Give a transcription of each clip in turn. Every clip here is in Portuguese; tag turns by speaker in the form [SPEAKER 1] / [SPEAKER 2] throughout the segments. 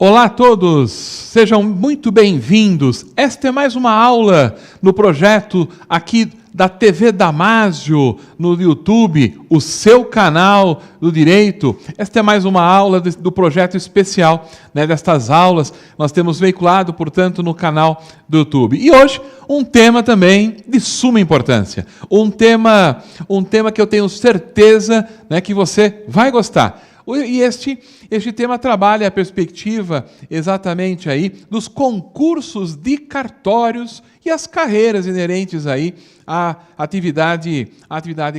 [SPEAKER 1] Olá a todos, sejam muito bem-vindos. Esta é mais uma aula no projeto aqui da TV Damásio, no YouTube, o seu canal do direito. Esta é mais uma aula do projeto especial, destas aulas. Nós temos veiculado, portanto, no canal do YouTube. E hoje, um tema também de suma importância. Um tema que eu tenho certeza que você vai gostar. E este tema trabalha a perspectiva exatamente aí dos concursos de cartórios e as carreiras inerentes aí à atividade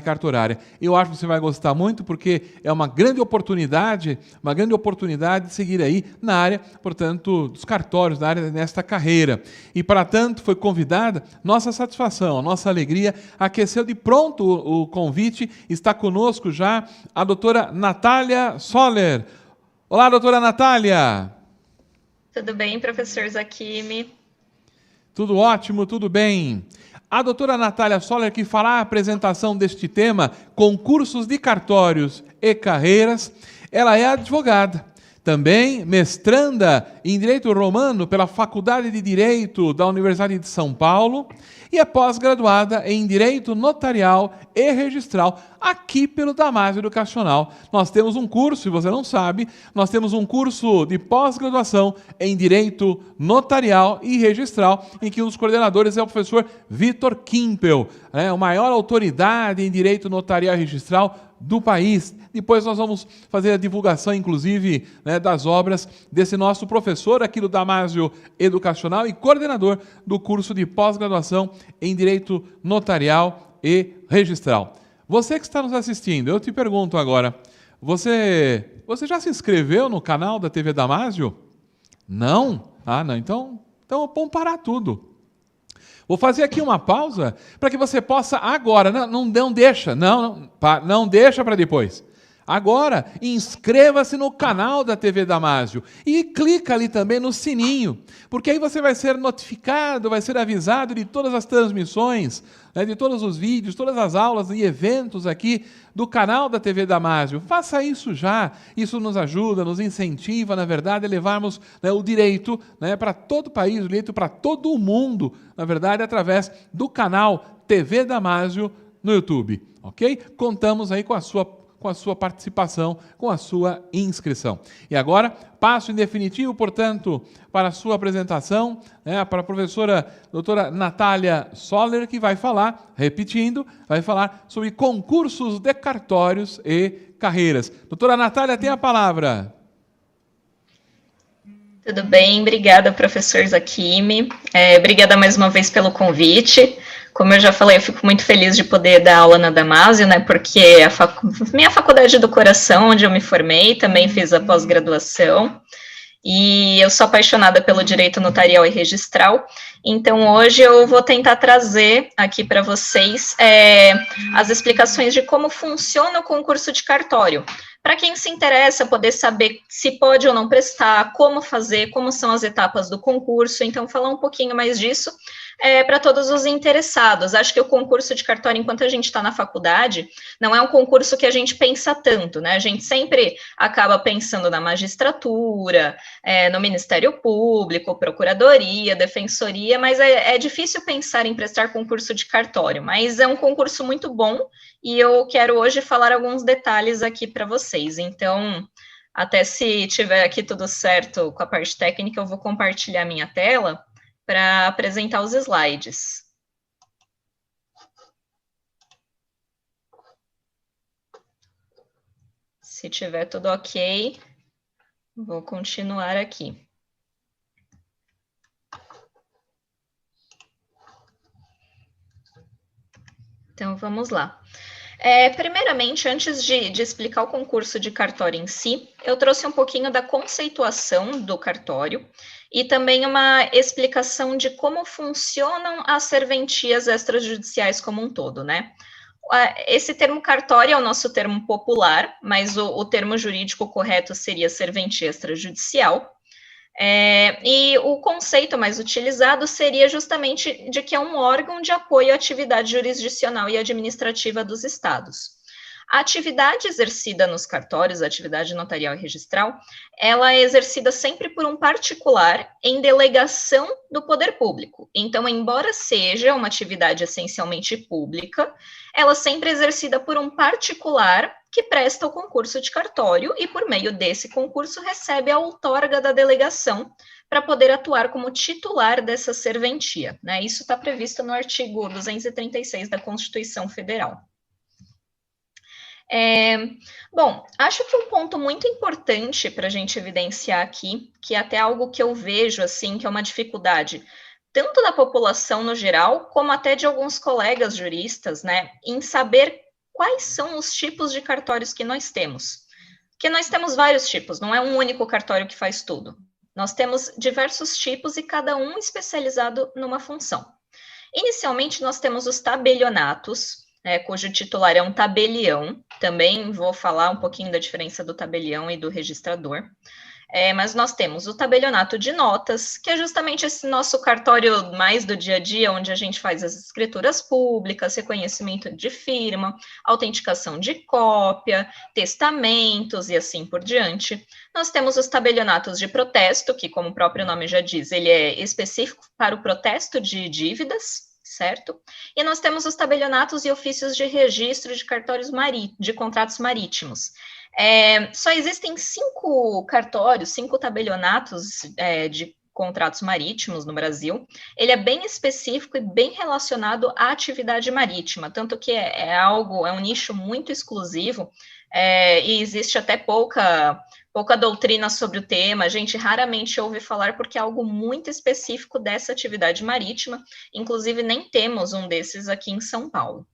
[SPEAKER 1] cartorária. Eu acho que você vai gostar muito porque é uma grande oportunidade de seguir aí na área, portanto, dos cartórios, na área nesta carreira. E para tanto foi convidada, nossa satisfação, a nossa alegria, aqueceu de pronto o convite, está conosco já a doutora Natália Soller. Olá, doutora Natália!
[SPEAKER 2] Tudo bem, professor Zakimi?
[SPEAKER 1] Tudo ótimo, tudo bem. A doutora Natália Soller, que fará a apresentação deste tema, concursos de cartórios e carreiras, ela é advogada. Também mestranda em Direito Romano pela Faculdade de Direito da Universidade de São Paulo e é pós-graduada em Direito Notarial e Registral aqui pelo Damásio Educacional. Nós temos um curso, se você não sabe, nós temos um curso de pós-graduação em Direito Notarial e Registral, em que um dos coordenadores é o professor Vitor Kimpel, a maior autoridade em Direito Notarial e Registral do país. Depois nós vamos fazer a divulgação, inclusive, das obras desse nosso professor aqui do Damásio Educacional e coordenador do curso de pós-graduação em Direito Notarial e Registral. Você que está nos assistindo, eu te pergunto agora, você já se inscreveu no canal da TV Damásio? Não? Ah, não. Então vamos parar tudo. Vou fazer aqui uma pausa para que você possa agora, não deixa para depois. Agora, inscreva-se no canal da TV Damásio e clica ali também no sininho, porque aí você vai ser notificado, vai ser avisado de todas as transmissões, de todos os vídeos, todas as aulas e eventos aqui do canal da TV Damásio. Faça isso já, isso nos ajuda, nos incentiva, na verdade, a levarmos o direito para todo o país, o direito para todo o mundo, na verdade, através do canal TV Damásio no YouTube, ok? Contamos aí com a sua participação, com a sua inscrição. E agora, passo em definitivo, portanto, para a sua apresentação, para a professora doutora Natália Soller, que vai falar, repetindo, vai falar sobre concursos de cartórios e carreiras. Doutora Natália, tem a palavra.
[SPEAKER 2] Tudo bem, obrigada, professor Zakimi. Obrigada mais uma vez pelo convite. Como eu já falei, eu fico muito feliz de poder dar aula na Damásio, porque é minha faculdade do coração, onde eu me formei, também fiz a pós-graduação, e eu sou apaixonada pelo direito notarial e registral, então hoje eu vou tentar trazer aqui para vocês as explicações de como funciona o concurso de cartório, para quem se interessa poder saber se pode ou não prestar, como fazer, como são as etapas do concurso, então falar um pouquinho mais disso, para todos os interessados. Acho que o concurso de cartório, enquanto a gente está na faculdade, não é um concurso que a gente pensa tanto, A gente sempre acaba pensando na magistratura, no Ministério Público, Procuradoria, Defensoria, mas é difícil pensar em prestar concurso de cartório, mas é um concurso muito bom e eu quero hoje falar alguns detalhes aqui para vocês. Então, até se tiver aqui tudo certo com a parte técnica, eu vou compartilhar minha tela para apresentar os slides. Se tiver tudo ok, vou continuar aqui. Então, vamos lá. Primeiramente, antes de explicar o concurso de cartório em si, eu trouxe um pouquinho da conceituação do cartório e também uma explicação de como funcionam as serventias extrajudiciais como um todo, Esse termo cartório é o nosso termo popular, mas o termo jurídico correto seria serventia extrajudicial. E o conceito mais utilizado seria justamente de que é um órgão de apoio à atividade jurisdicional e administrativa dos estados. A atividade exercida nos cartórios, a atividade notarial e registral, ela é exercida sempre por um particular em delegação do poder público. Então, embora seja uma atividade essencialmente pública, ela sempre é exercida por um particular que presta o concurso de cartório e, por meio desse concurso, recebe a outorga da delegação para poder atuar como titular dessa serventia, né? Isso está previsto no artigo 236 da Constituição Federal. Bom, acho que um ponto muito importante para a gente evidenciar aqui, que é até algo que eu vejo, assim, que é uma dificuldade, tanto da população no geral, como até de alguns colegas juristas, né, em saber quais são os tipos de cartórios que nós temos. Porque nós temos vários tipos, não é um único cartório que faz tudo. Nós temos diversos tipos e cada um especializado numa função. Inicialmente, nós temos os tabelionatos, cujo titular é um tabelião. Também vou falar um pouquinho da diferença do tabelião e do registrador. Mas nós temos o tabelionato de notas, que é justamente esse nosso cartório mais do dia a dia, onde a gente faz as escrituras públicas, reconhecimento de firma, autenticação de cópia, testamentos e assim por diante. Nós temos os tabelionatos de protesto, que, como o próprio nome já diz, ele é específico para o protesto de dívidas, certo? E nós temos os tabelionatos e ofícios de registro de cartórios de contratos marítimos. Só existem 5 cartórios, 5 tabelionatos de contratos marítimos no Brasil. Ele é bem específico e bem relacionado à atividade marítima, tanto que é um nicho muito exclusivo, e existe até pouca doutrina sobre o tema. A gente raramente ouve falar porque é algo muito específico dessa atividade marítima. Inclusive, nem temos um desses aqui em São Paulo.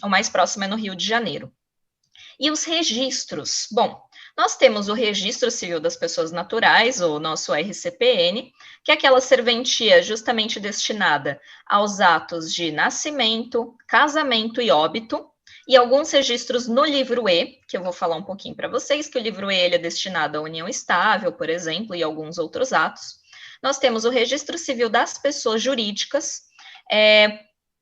[SPEAKER 2] O mais próximo é no Rio de Janeiro. E os registros? Bom, nós temos o Registro Civil das Pessoas Naturais, o nosso RCPN, que é aquela serventia justamente destinada aos atos de nascimento, casamento e óbito, e alguns registros no livro E, que eu vou falar um pouquinho para vocês, que o livro E ele é destinado à união estável, por exemplo, e alguns outros atos. Nós temos o Registro Civil das Pessoas Jurídicas.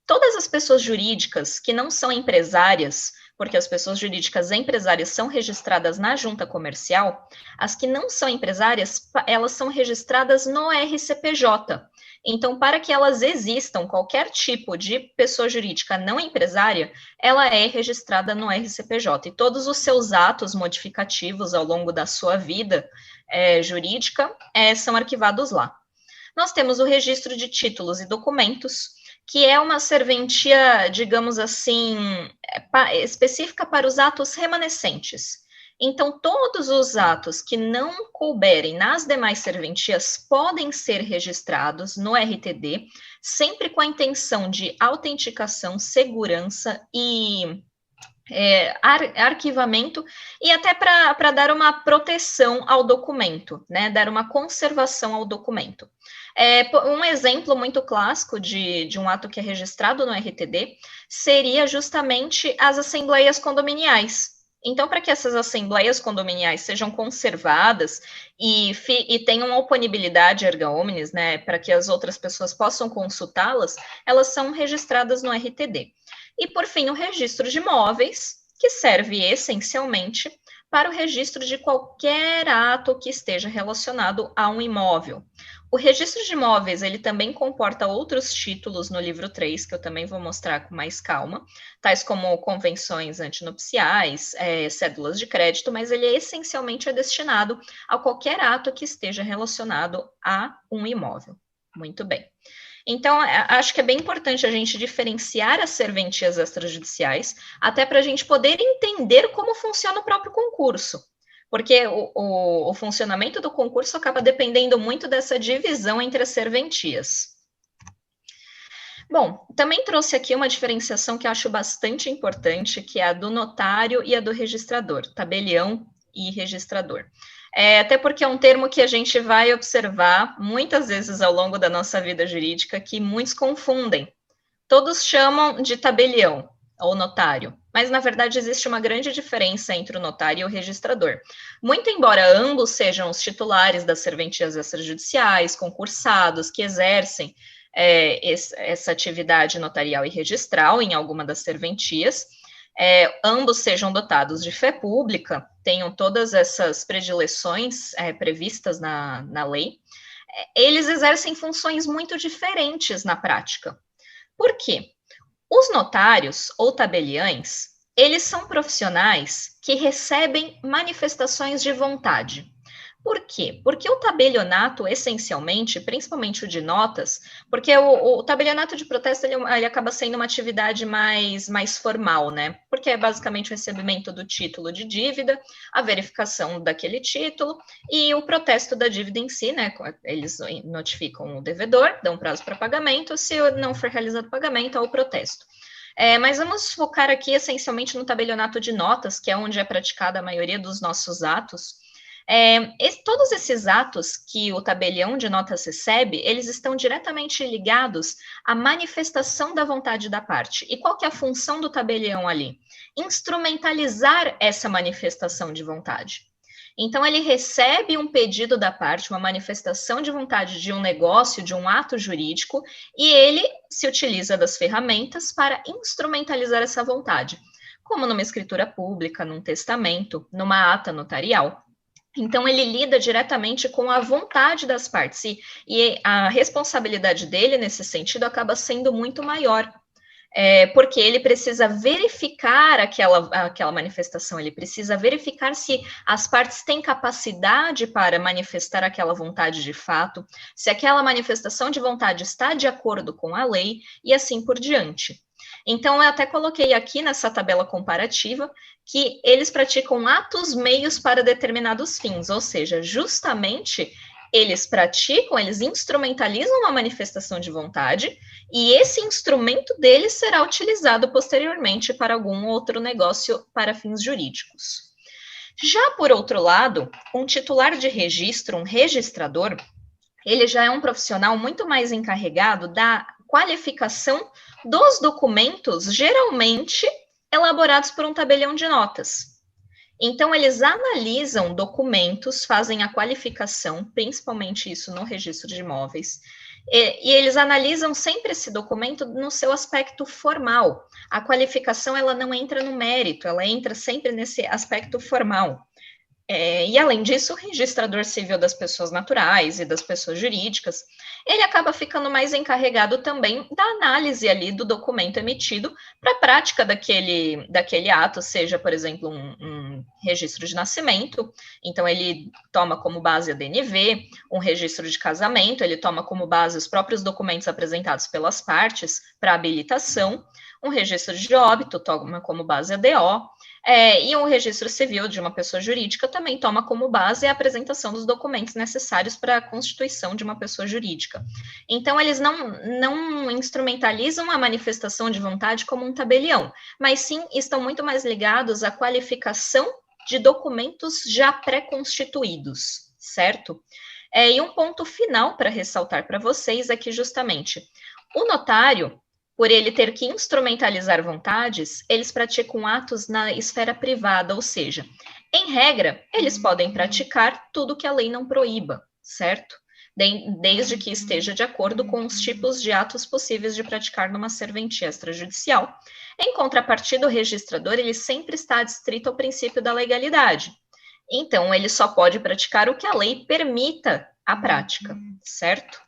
[SPEAKER 2] Todas as pessoas jurídicas que não são empresárias, porque as pessoas jurídicas empresárias são registradas na junta comercial, as que não são empresárias, elas são registradas no RCPJ. Então, para que elas existam, qualquer tipo de pessoa jurídica não empresária, ela é registrada no RCPJ. E todos os seus atos modificativos ao longo da sua vida jurídica são arquivados lá. Nós temos o registro de títulos e documentos, que é uma serventia, digamos assim, específica para os atos remanescentes. Então, todos os atos que não couberem nas demais serventias podem ser registrados no RTD, sempre com a intenção de autenticação, segurança e arquivamento, e até para dar uma proteção ao documento, né, dar uma conservação ao documento. Um exemplo muito clássico de um ato que é registrado no RTD seria justamente as assembleias condominiais. Então, para que essas assembleias condominiais sejam conservadas e tenham oponibilidade erga omnes, né, para que as outras pessoas possam consultá-las, elas são registradas no RTD. E, por fim, o registro de imóveis, que serve essencialmente para o registro de qualquer ato que esteja relacionado a um imóvel. O registro de imóveis, ele também comporta outros títulos no livro 3, que eu também vou mostrar com mais calma, tais como convenções antinupciais, cédulas de crédito, mas ele essencialmente destinado a qualquer ato que esteja relacionado a um imóvel. Muito bem. Então, acho que é bem importante a gente diferenciar as serventias extrajudiciais, até para a gente poder entender como funciona o próprio concurso, porque o funcionamento do concurso acaba dependendo muito dessa divisão entre as serventias. Bom, também trouxe aqui uma diferenciação que eu acho bastante importante, que é a do notário e a do registrador, tabelião e registrador. Até porque é um termo que a gente vai observar muitas vezes ao longo da nossa vida jurídica, que muitos confundem. Todos chamam de tabelião ou notário, mas na verdade existe uma grande diferença entre o notário e o registrador. Muito embora ambos sejam os titulares das serventias extrajudiciais, concursados, que exercem essa atividade notarial e registral em alguma das serventias, ambos sejam dotados de fé pública, tenham todas essas predileções previstas na lei, eles exercem funções muito diferentes na prática. Por quê? Os notários ou tabeliães, eles são profissionais que recebem manifestações de vontade. Por quê? Porque o tabelionato, essencialmente, principalmente o de notas, porque o tabelionato de protesto, ele acaba sendo uma atividade mais formal, né? Porque é basicamente o recebimento do título de dívida, a verificação daquele título e o protesto da dívida em si, né? Eles notificam o devedor, dão prazo para pagamento, se não for realizado o pagamento, há o protesto. Mas vamos focar aqui, essencialmente, no tabelionato de notas, que é onde é praticada a maioria dos nossos atos. Todos esses atos que o tabelião de notas recebe, eles estão diretamente ligados à manifestação da vontade da parte. E qual que é a função do tabelião ali? Instrumentalizar essa manifestação de vontade. Então, ele recebe um pedido da parte, uma manifestação de vontade de um negócio, de um ato jurídico, e ele se utiliza das ferramentas para instrumentalizar essa vontade, como numa escritura pública, num testamento, numa ata notarial. Então, ele lida diretamente com a vontade das partes, e a responsabilidade dele, nesse sentido, acaba sendo muito maior, porque ele precisa verificar aquela manifestação, ele precisa verificar se as partes têm capacidade para manifestar aquela vontade de fato, se aquela manifestação de vontade está de acordo com a lei, e assim por diante. Então, eu até coloquei aqui nessa tabela comparativa que eles praticam atos meios para determinados fins, ou seja, justamente eles instrumentalizam uma manifestação de vontade e esse instrumento deles será utilizado posteriormente para algum outro negócio para fins jurídicos. Já por outro lado, um titular de registro, um registrador, ele já é um profissional muito mais encarregado da qualificação dos documentos, geralmente elaborados por um tabelião de notas. Então, eles analisam documentos, fazem a qualificação, principalmente isso no registro de imóveis, e eles analisam sempre esse documento no seu aspecto formal. A qualificação, ela não entra no mérito, ela entra sempre nesse aspecto formal. E, além disso, o registrador civil das pessoas naturais e das pessoas jurídicas, ele acaba ficando mais encarregado também da análise ali do documento emitido para a prática daquele ato, seja, por exemplo, um registro de nascimento, então ele toma como base a DNV, um registro de casamento, ele toma como base os próprios documentos apresentados pelas partes para habilitação, um registro de óbito toma como base a DO, e um registro civil de uma pessoa jurídica também toma como base a apresentação dos documentos necessários para a constituição de uma pessoa jurídica. Então, eles não instrumentalizam a manifestação de vontade como um tabelião, mas sim estão muito mais ligados à qualificação de documentos já pré-constituídos, certo? E um ponto final para ressaltar para vocês é que, justamente, o notário, por ele ter que instrumentalizar vontades, eles praticam atos na esfera privada, ou seja, em regra, eles podem praticar tudo que a lei não proíba, certo? Desde que esteja de acordo com os tipos de atos possíveis de praticar numa serventia extrajudicial. Em contrapartida, o registrador, ele sempre está adstrito ao princípio da legalidade. Então, ele só pode praticar o que a lei permita a prática, certo?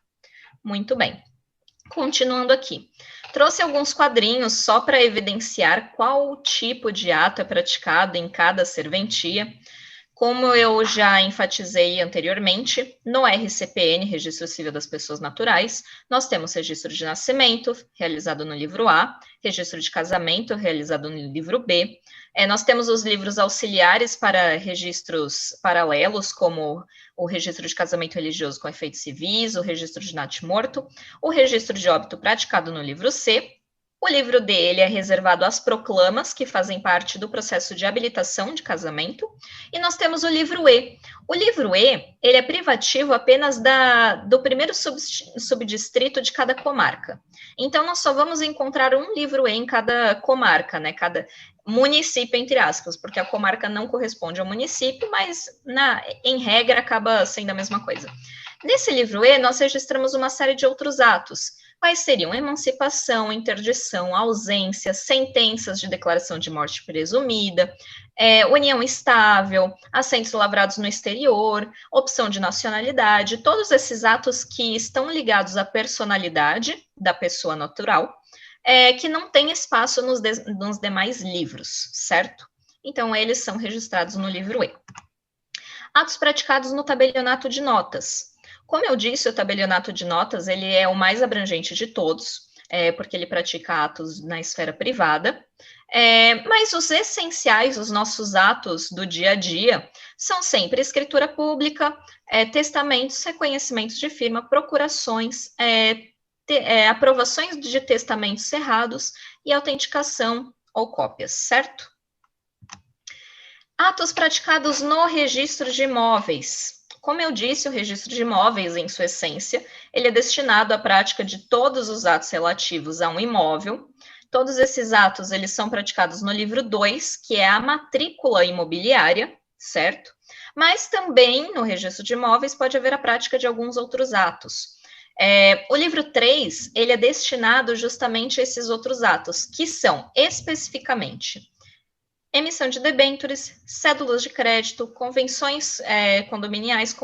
[SPEAKER 2] Muito bem. Continuando aqui, trouxe alguns quadrinhos só para evidenciar qual tipo de ato é praticado em cada serventia. Como eu já enfatizei anteriormente, no RCPN, Registro Civil das Pessoas Naturais, nós temos registro de nascimento, realizado no livro A, registro de casamento, realizado no livro B. Nós temos os livros auxiliares para registros paralelos, como o registro de casamento religioso com efeitos civis, o registro de natimorto, o registro de óbito praticado no livro C. O livro D, ele é reservado às proclamas, que fazem parte do processo de habilitação de casamento, e nós temos o livro E. O livro E, ele é privativo apenas do primeiro subdistrito de cada comarca. Então, nós só vamos encontrar um livro E em cada comarca, né, cada município, entre aspas, porque a comarca não corresponde ao município, mas, em regra, acaba sendo a mesma coisa. Nesse livro E, nós registramos uma série de outros atos, quais seriam emancipação, interdição, ausência, sentenças de declaração de morte presumida, união estável, assentos lavrados no exterior, opção de nacionalidade, todos esses atos que estão ligados à personalidade da pessoa natural, que não tem espaço nos demais livros, certo? Então, eles são registrados no livro E. Atos praticados no tabelionato de notas. Como eu disse, o tabelionato de notas ele é o mais abrangente de todos, porque ele pratica atos na esfera privada, mas os essenciais, os nossos atos do dia a dia, são sempre escritura pública, testamentos, reconhecimentos de firma, procurações, aprovações de testamentos cerrados e autenticação ou cópias, certo? Atos praticados no registro de imóveis. Como eu disse, o registro de imóveis, em sua essência, ele é destinado à prática de todos os atos relativos a um imóvel. Todos esses atos, eles são praticados no livro 2, que é a matrícula imobiliária, certo? Mas também, no registro de imóveis, pode haver a prática de alguns outros atos. O livro 3, ele é destinado justamente a esses outros atos, que são, especificamente, emissão de debêntures, cédulas de crédito, convenções condominiais,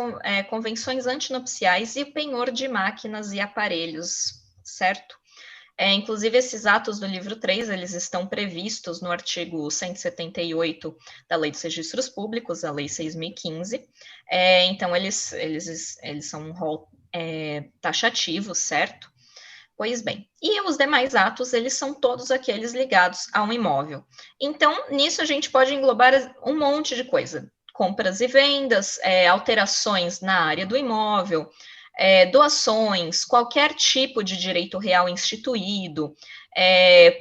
[SPEAKER 2] convenções antinupciais e penhor de máquinas e aparelhos, certo? Inclusive, esses atos do livro 3, eles estão previstos no artigo 178 da Lei dos Registros Públicos, a Lei 6.015. Então, eles são um rol taxativo, certo? Pois bem, e os demais atos, eles são todos aqueles ligados a um imóvel. Então, nisso a gente pode englobar um monte de coisa. Compras e vendas, alterações na área do imóvel, doações, qualquer tipo de direito real instituído,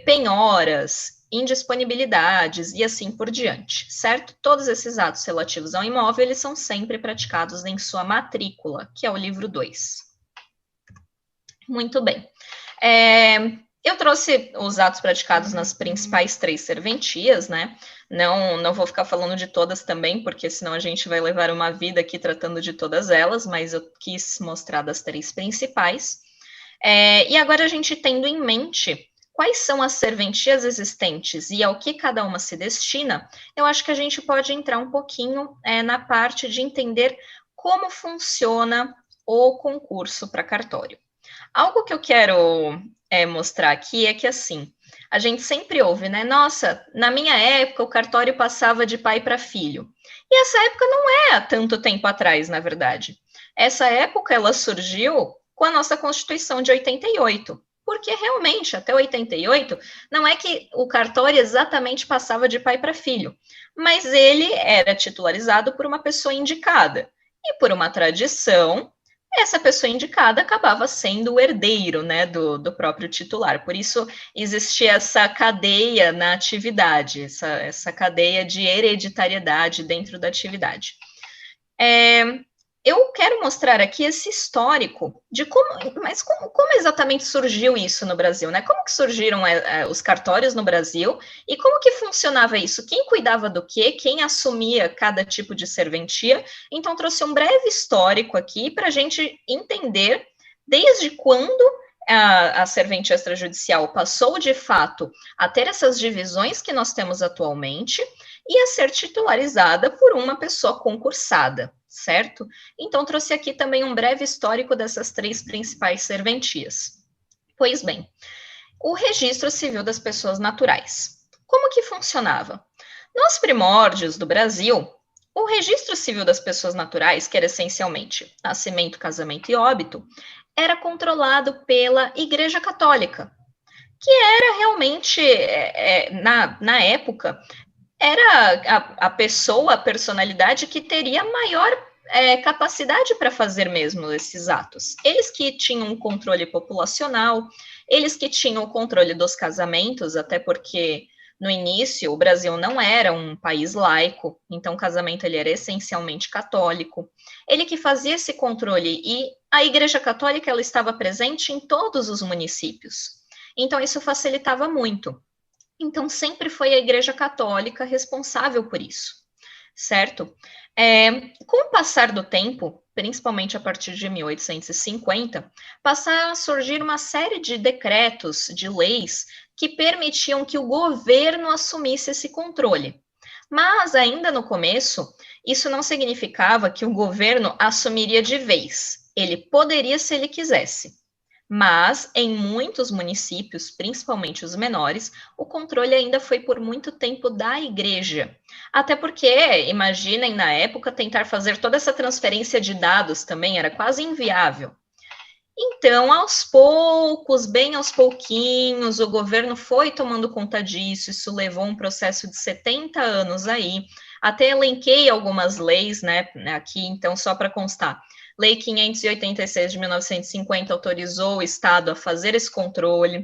[SPEAKER 2] penhoras, indisponibilidades e assim por diante, certo? Todos esses atos relativos ao imóvel, eles são sempre praticados em sua matrícula, que é o livro 2. Muito bem. Eu trouxe os atos praticados nas principais 3 serventias, né? Não vou ficar falando de todas também, porque senão a gente vai levar uma vida aqui tratando de todas elas, mas eu quis mostrar das 3 principais. E agora a gente tendo em mente quais são as serventias existentes e ao que cada uma se destina, eu acho que a gente pode entrar um pouquinho na parte de entender como funciona o concurso para cartório. Algo que eu quero mostrar aqui é que, assim, a gente sempre ouve, né? Nossa, na minha época o cartório passava de pai para filho. E essa época não é há tanto tempo atrás, na verdade. Essa época, ela surgiu com a nossa Constituição de 88. Porque, realmente, até 88, não é que o cartório exatamente passava de pai para filho, mas ele era titularizado por uma pessoa indicada. E por uma tradição, essa pessoa indicada acabava sendo o herdeiro, né, do próprio titular. Por isso, existia essa cadeia na atividade, essa cadeia de hereditariedade dentro da atividade. Eu quero mostrar aqui esse histórico de como exatamente surgiu isso no Brasil, né? Como que surgiram os cartórios no Brasil e como que funcionava isso? Quem cuidava do quê? Quem assumia cada tipo de serventia? Então, trouxe um breve histórico aqui para a gente entender desde quando a serventia extrajudicial passou, de fato, a ter essas divisões que nós temos atualmente e a ser titularizada por uma pessoa concursada, certo? Então, trouxe aqui também um breve histórico dessas 3 principais serventias. Pois bem, o registro civil das pessoas naturais. Como que funcionava? Nos primórdios do Brasil, o registro civil das pessoas naturais, que era essencialmente nascimento, casamento e óbito, era controlado pela Igreja Católica, que era realmente, na época, era a pessoa, a personalidade que teria maior capacidade para fazer mesmo esses atos. Eles que tinham um controle populacional, eles que tinham o controle dos casamentos, até porque no início o Brasil não era um país laico, então o casamento ele era essencialmente católico. Ele que fazia esse controle e a Igreja Católica ela estava presente em todos os municípios. Então isso facilitava muito. Então, sempre foi a Igreja Católica responsável por isso, certo? Com o passar do tempo, principalmente a partir de 1850, passaram a surgir uma série de decretos, de leis, que permitiam que o governo assumisse esse controle. Mas, ainda no começo, isso não significava que o governo assumiria de vez. Ele poderia se ele quisesse. Mas, em muitos municípios, principalmente os menores, o controle ainda foi por muito tempo da igreja. Até porque, imaginem, na época, tentar fazer toda essa transferência de dados também era quase inviável. Então, aos poucos, bem aos pouquinhos, o governo foi tomando conta disso, isso levou um processo de 70 anos aí, até elenquei algumas leis, né, aqui, então, só para constar. Lei 586 de 1950 autorizou o Estado a fazer esse controle.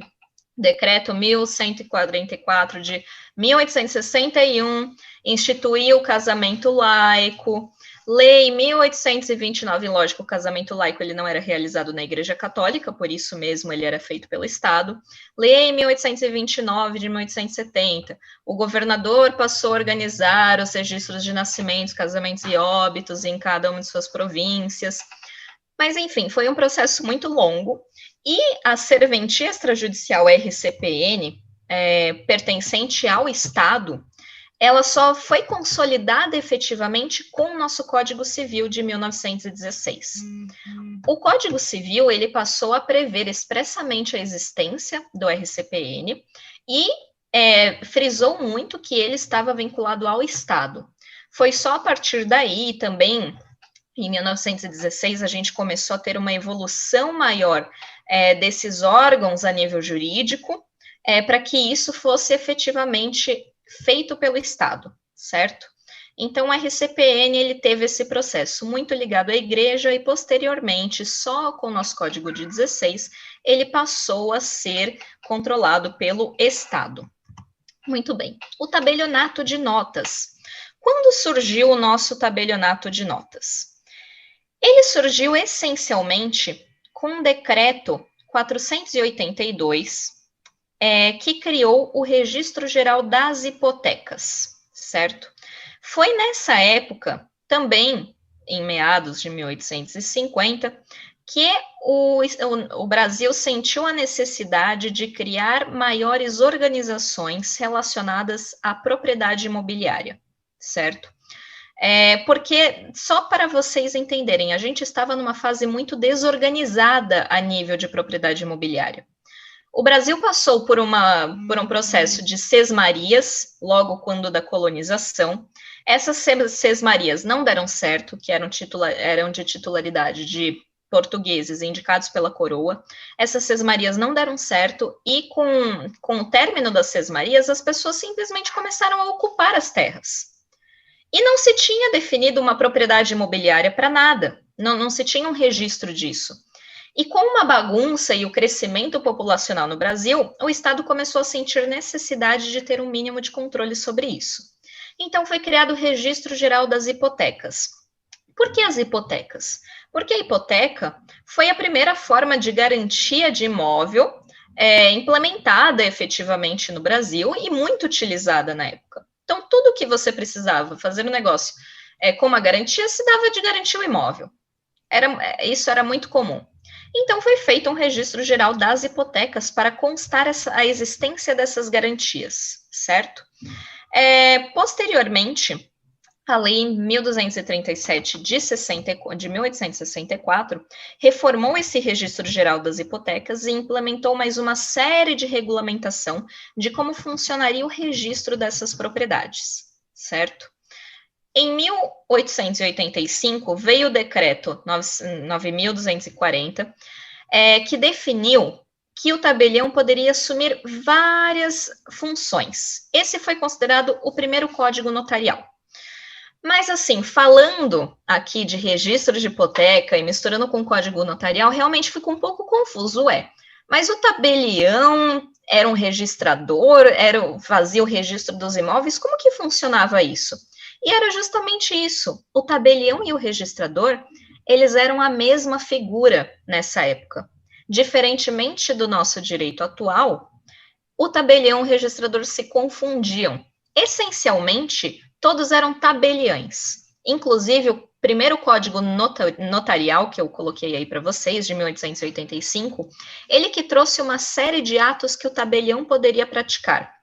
[SPEAKER 2] Decreto 1144 de 1861 instituiu o casamento laico. Lei 1829, lógico, o casamento laico ele não era realizado na Igreja Católica, por isso mesmo ele era feito pelo Estado. Lei 1829 de 1870, o governador passou a organizar os registros de nascimentos, casamentos e óbitos em cada uma de suas províncias. Mas, enfim, foi um processo muito longo. E a serventia extrajudicial RCPN, pertencente ao Estado, ela só foi consolidada efetivamente com o nosso Código Civil de 1916. O Código Civil, ele passou a prever expressamente a existência do RCPN e frisou muito que ele estava vinculado ao Estado. Foi só a partir daí também, em 1916, a gente começou a ter uma evolução maior desses órgãos a nível jurídico, para que isso fosse efetivamente feito pelo Estado, certo? Então, o RCPN, ele teve esse processo muito ligado à igreja e, posteriormente, só com o nosso Código de 16, ele passou a ser controlado pelo Estado. Muito bem. O tabelionato de notas. Quando surgiu o nosso tabelionato de notas? Ele surgiu essencialmente com o decreto 482, que criou o Registro Geral das Hipotecas, certo? Foi nessa época, também em meados de 1850, que o Brasil sentiu a necessidade de criar maiores organizações relacionadas à propriedade imobiliária, certo? Porque, só para vocês entenderem, a gente estava numa fase muito desorganizada a nível de propriedade imobiliária. O Brasil passou por um processo de sesmarias, logo quando da colonização. Essas sesmarias não deram certo, que eram de titularidade de portugueses indicados pela coroa. Essas sesmarias não deram certo e, com o término das sesmarias, as pessoas simplesmente começaram a ocupar as terras. E não se tinha definido uma propriedade imobiliária para nada, não se tinha um registro disso. E com uma bagunça e o crescimento populacional no Brasil, o Estado começou a sentir necessidade de ter um mínimo de controle sobre isso. Então foi criado o Registro Geral das Hipotecas. Por que as hipotecas? Porque a hipoteca foi a primeira forma de garantia de imóvel implementada efetivamente no Brasil e muito utilizada na época. Então, tudo que você precisava fazer um negócio com uma garantia, se dava de garantir o imóvel. Isso era muito comum. Então, foi feito um registro geral das hipotecas para constar a existência dessas garantias, certo? Posteriormente, a Lei 1237 de 1864 reformou esse registro geral das hipotecas e implementou mais uma série de regulamentação de como funcionaria o registro dessas propriedades, certo? Em 1885, veio o decreto 9.240, que definiu que o tabelião poderia assumir várias funções. Esse foi considerado o primeiro código notarial. Mas, assim, falando aqui de registro de hipoteca e misturando com o código notarial, realmente fica um pouco confuso, Mas o tabelião era um registrador, fazia o registro dos imóveis? Como que funcionava isso? E era justamente isso. O tabelião e o registrador, eles eram a mesma figura nessa época. Diferentemente do nosso direito atual, o tabelião e o registrador se confundiam. Essencialmente, todos eram tabeliães. Inclusive, primeiro Código Notarial, que eu coloquei aí para vocês, de 1885, ele que trouxe uma série de atos que o tabelião poderia praticar,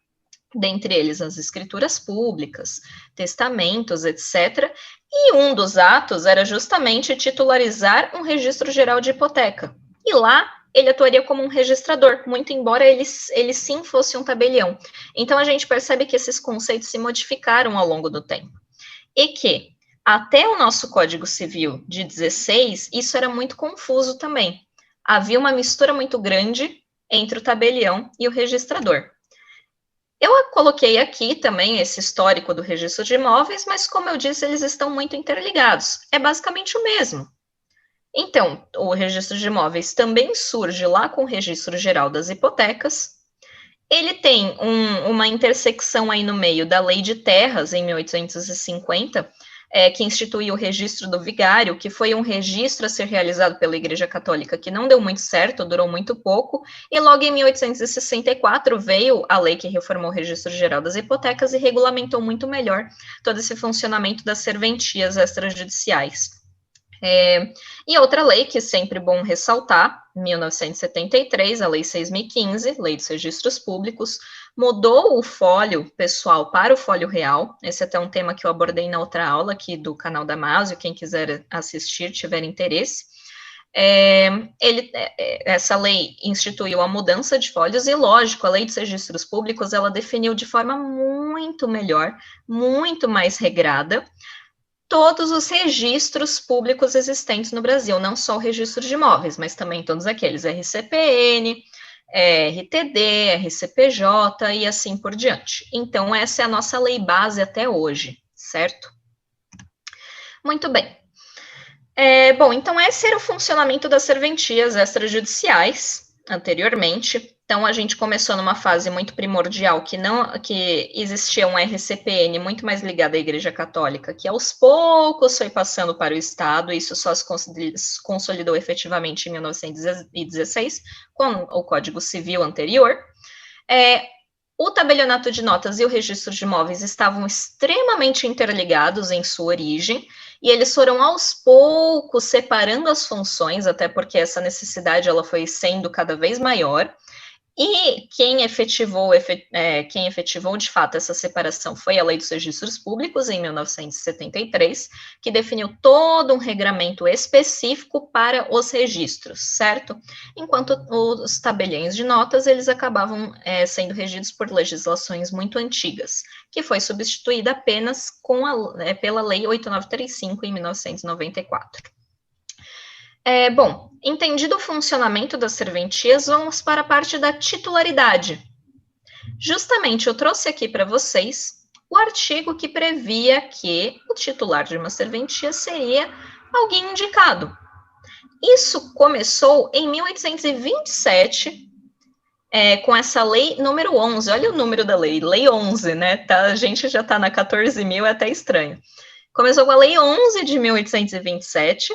[SPEAKER 2] dentre eles as escrituras públicas, testamentos, etc. E um dos atos era justamente titularizar um registro geral de hipoteca. E lá ele atuaria como um registrador, muito embora ele sim fosse um tabelião. Então a gente percebe que esses conceitos se modificaram ao longo do tempo. E que, até o nosso Código Civil de 16, isso era muito confuso também. Havia uma mistura muito grande entre o tabelião e o registrador. Eu coloquei aqui também esse histórico do registro de imóveis, mas como eu disse, eles estão muito interligados. É basicamente o mesmo. Então, o registro de imóveis também surge lá com o registro geral das hipotecas. Ele tem uma intersecção aí no meio da Lei de Terras, em 1850, que instituiu o registro do vigário, que foi um registro a ser realizado pela Igreja Católica, que não deu muito certo, durou muito pouco, e logo em 1864 veio a lei que reformou o registro geral das hipotecas e regulamentou muito melhor todo esse funcionamento das serventias extrajudiciais. E outra lei que é sempre bom ressaltar, 1973, a Lei 6.015, Lei dos Registros Públicos, mudou o folho pessoal para o folho real. Esse é até um tema que eu abordei na outra aula aqui do canal Damásio, quem quiser assistir, tiver interesse. Essa lei instituiu a mudança de folhos e, lógico, a Lei dos Registros Públicos, ela definiu de forma muito melhor, muito mais regrada, todos os registros públicos existentes no Brasil, não só o registro de imóveis, mas também todos aqueles RCPN, RTD, RCPJ e assim por diante. Então, essa é a nossa lei base até hoje, certo? Muito bem. Bom, então esse era o funcionamento das serventias extrajudiciais anteriormente. Então, a gente começou numa fase muito primordial, que existia um RCPN muito mais ligado à Igreja Católica, que aos poucos foi passando para o Estado, e isso só se consolidou efetivamente em 1916, com o Código Civil anterior. O tabelionato de notas e o registro de imóveis estavam extremamente interligados em sua origem, e eles foram aos poucos separando as funções, até porque essa necessidade ela foi sendo cada vez maior. E quem efetivou de fato essa separação foi a Lei dos Registros Públicos, em 1973, que definiu todo um regramento específico para os registros, certo? Enquanto os tabeliões de notas, eles acabavam sendo regidos por legislações muito antigas, que foi substituída apenas pela Lei 8935, em 1994. Bom, entendido o funcionamento das serventias, vamos para a parte da titularidade. Justamente eu trouxe aqui para vocês o artigo que previa que o titular de uma serventia seria alguém indicado. Isso começou em 1827, com essa lei número 11. Olha o número da lei, lei 11, né? A gente já está na 14.000, é até estranho. Começou com a lei 11 de 1827,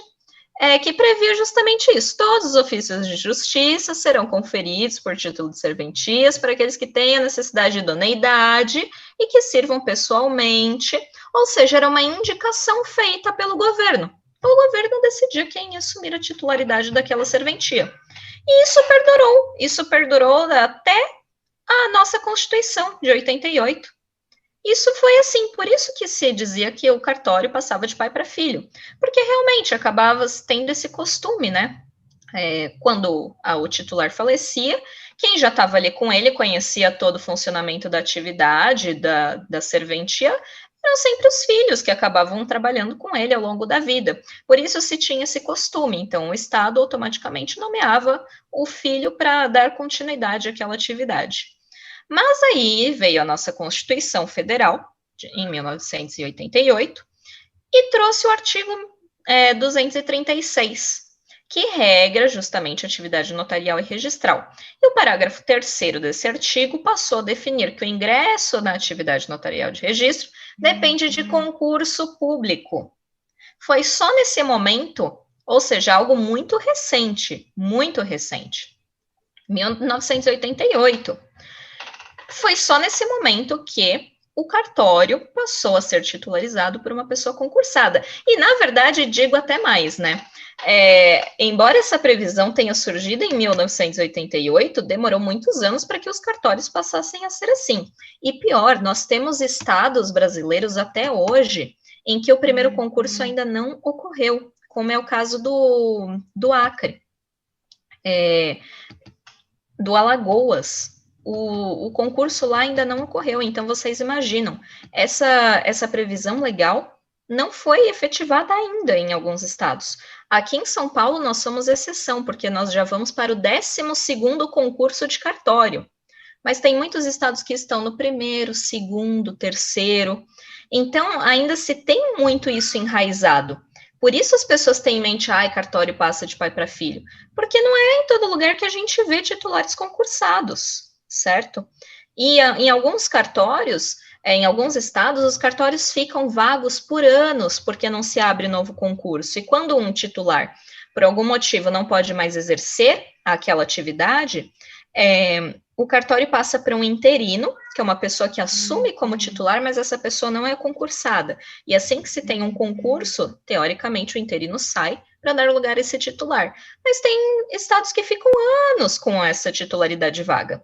[SPEAKER 2] que previa justamente isso. Todos os ofícios de justiça serão conferidos por título de serventias para aqueles que tenham necessidade de idoneidade e que sirvam pessoalmente, ou seja, era uma indicação feita pelo governo. O governo decidia quem ia assumir a titularidade daquela serventia. E isso perdurou até a nossa Constituição de 88. Isso foi assim, por isso que se dizia que o cartório passava de pai para filho, porque realmente acabava tendo esse costume, né? Quando o titular falecia, quem já estava ali com ele, conhecia todo o funcionamento da atividade, da serventia, eram sempre os filhos que acabavam trabalhando com ele ao longo da vida. Por isso se tinha esse costume, então o Estado automaticamente nomeava o filho para dar continuidade àquela atividade. Mas aí veio a nossa Constituição Federal, em 1988, e trouxe o artigo 236, que regra justamente a atividade notarial e registral. E o parágrafo 3º desse artigo passou a definir que o ingresso na atividade notarial de registro depende de concurso público. Foi só nesse momento, ou seja, algo muito recente, 1988, foi só nesse momento que o cartório passou a ser titularizado por uma pessoa concursada. E, na verdade, digo até mais, né? Embora essa previsão tenha surgido em 1988, demorou muitos anos para que os cartórios passassem a ser assim. E pior, nós temos estados brasileiros até hoje em que o primeiro concurso ainda não ocorreu, como é o caso do Acre, do Alagoas. O concurso lá ainda não ocorreu, então vocês imaginam, essa previsão legal não foi efetivada ainda em alguns estados. Aqui em São Paulo nós somos exceção, porque nós já vamos para o 12º concurso de cartório, mas tem muitos estados que estão no primeiro, segundo, terceiro, então ainda se tem muito isso enraizado. Por isso as pessoas têm em mente, cartório passa de pai para filho, porque não é em todo lugar que a gente vê titulares concursados, certo? E em alguns cartórios, em alguns estados, os cartórios ficam vagos por anos, porque não se abre novo concurso. E quando um titular, por algum motivo, não pode mais exercer aquela atividade, o cartório passa para um interino, que é uma pessoa que assume como titular, mas essa pessoa não é concursada. E assim que se tem um concurso, teoricamente o interino sai para dar lugar a esse titular. Mas tem estados que ficam anos com essa titularidade vaga.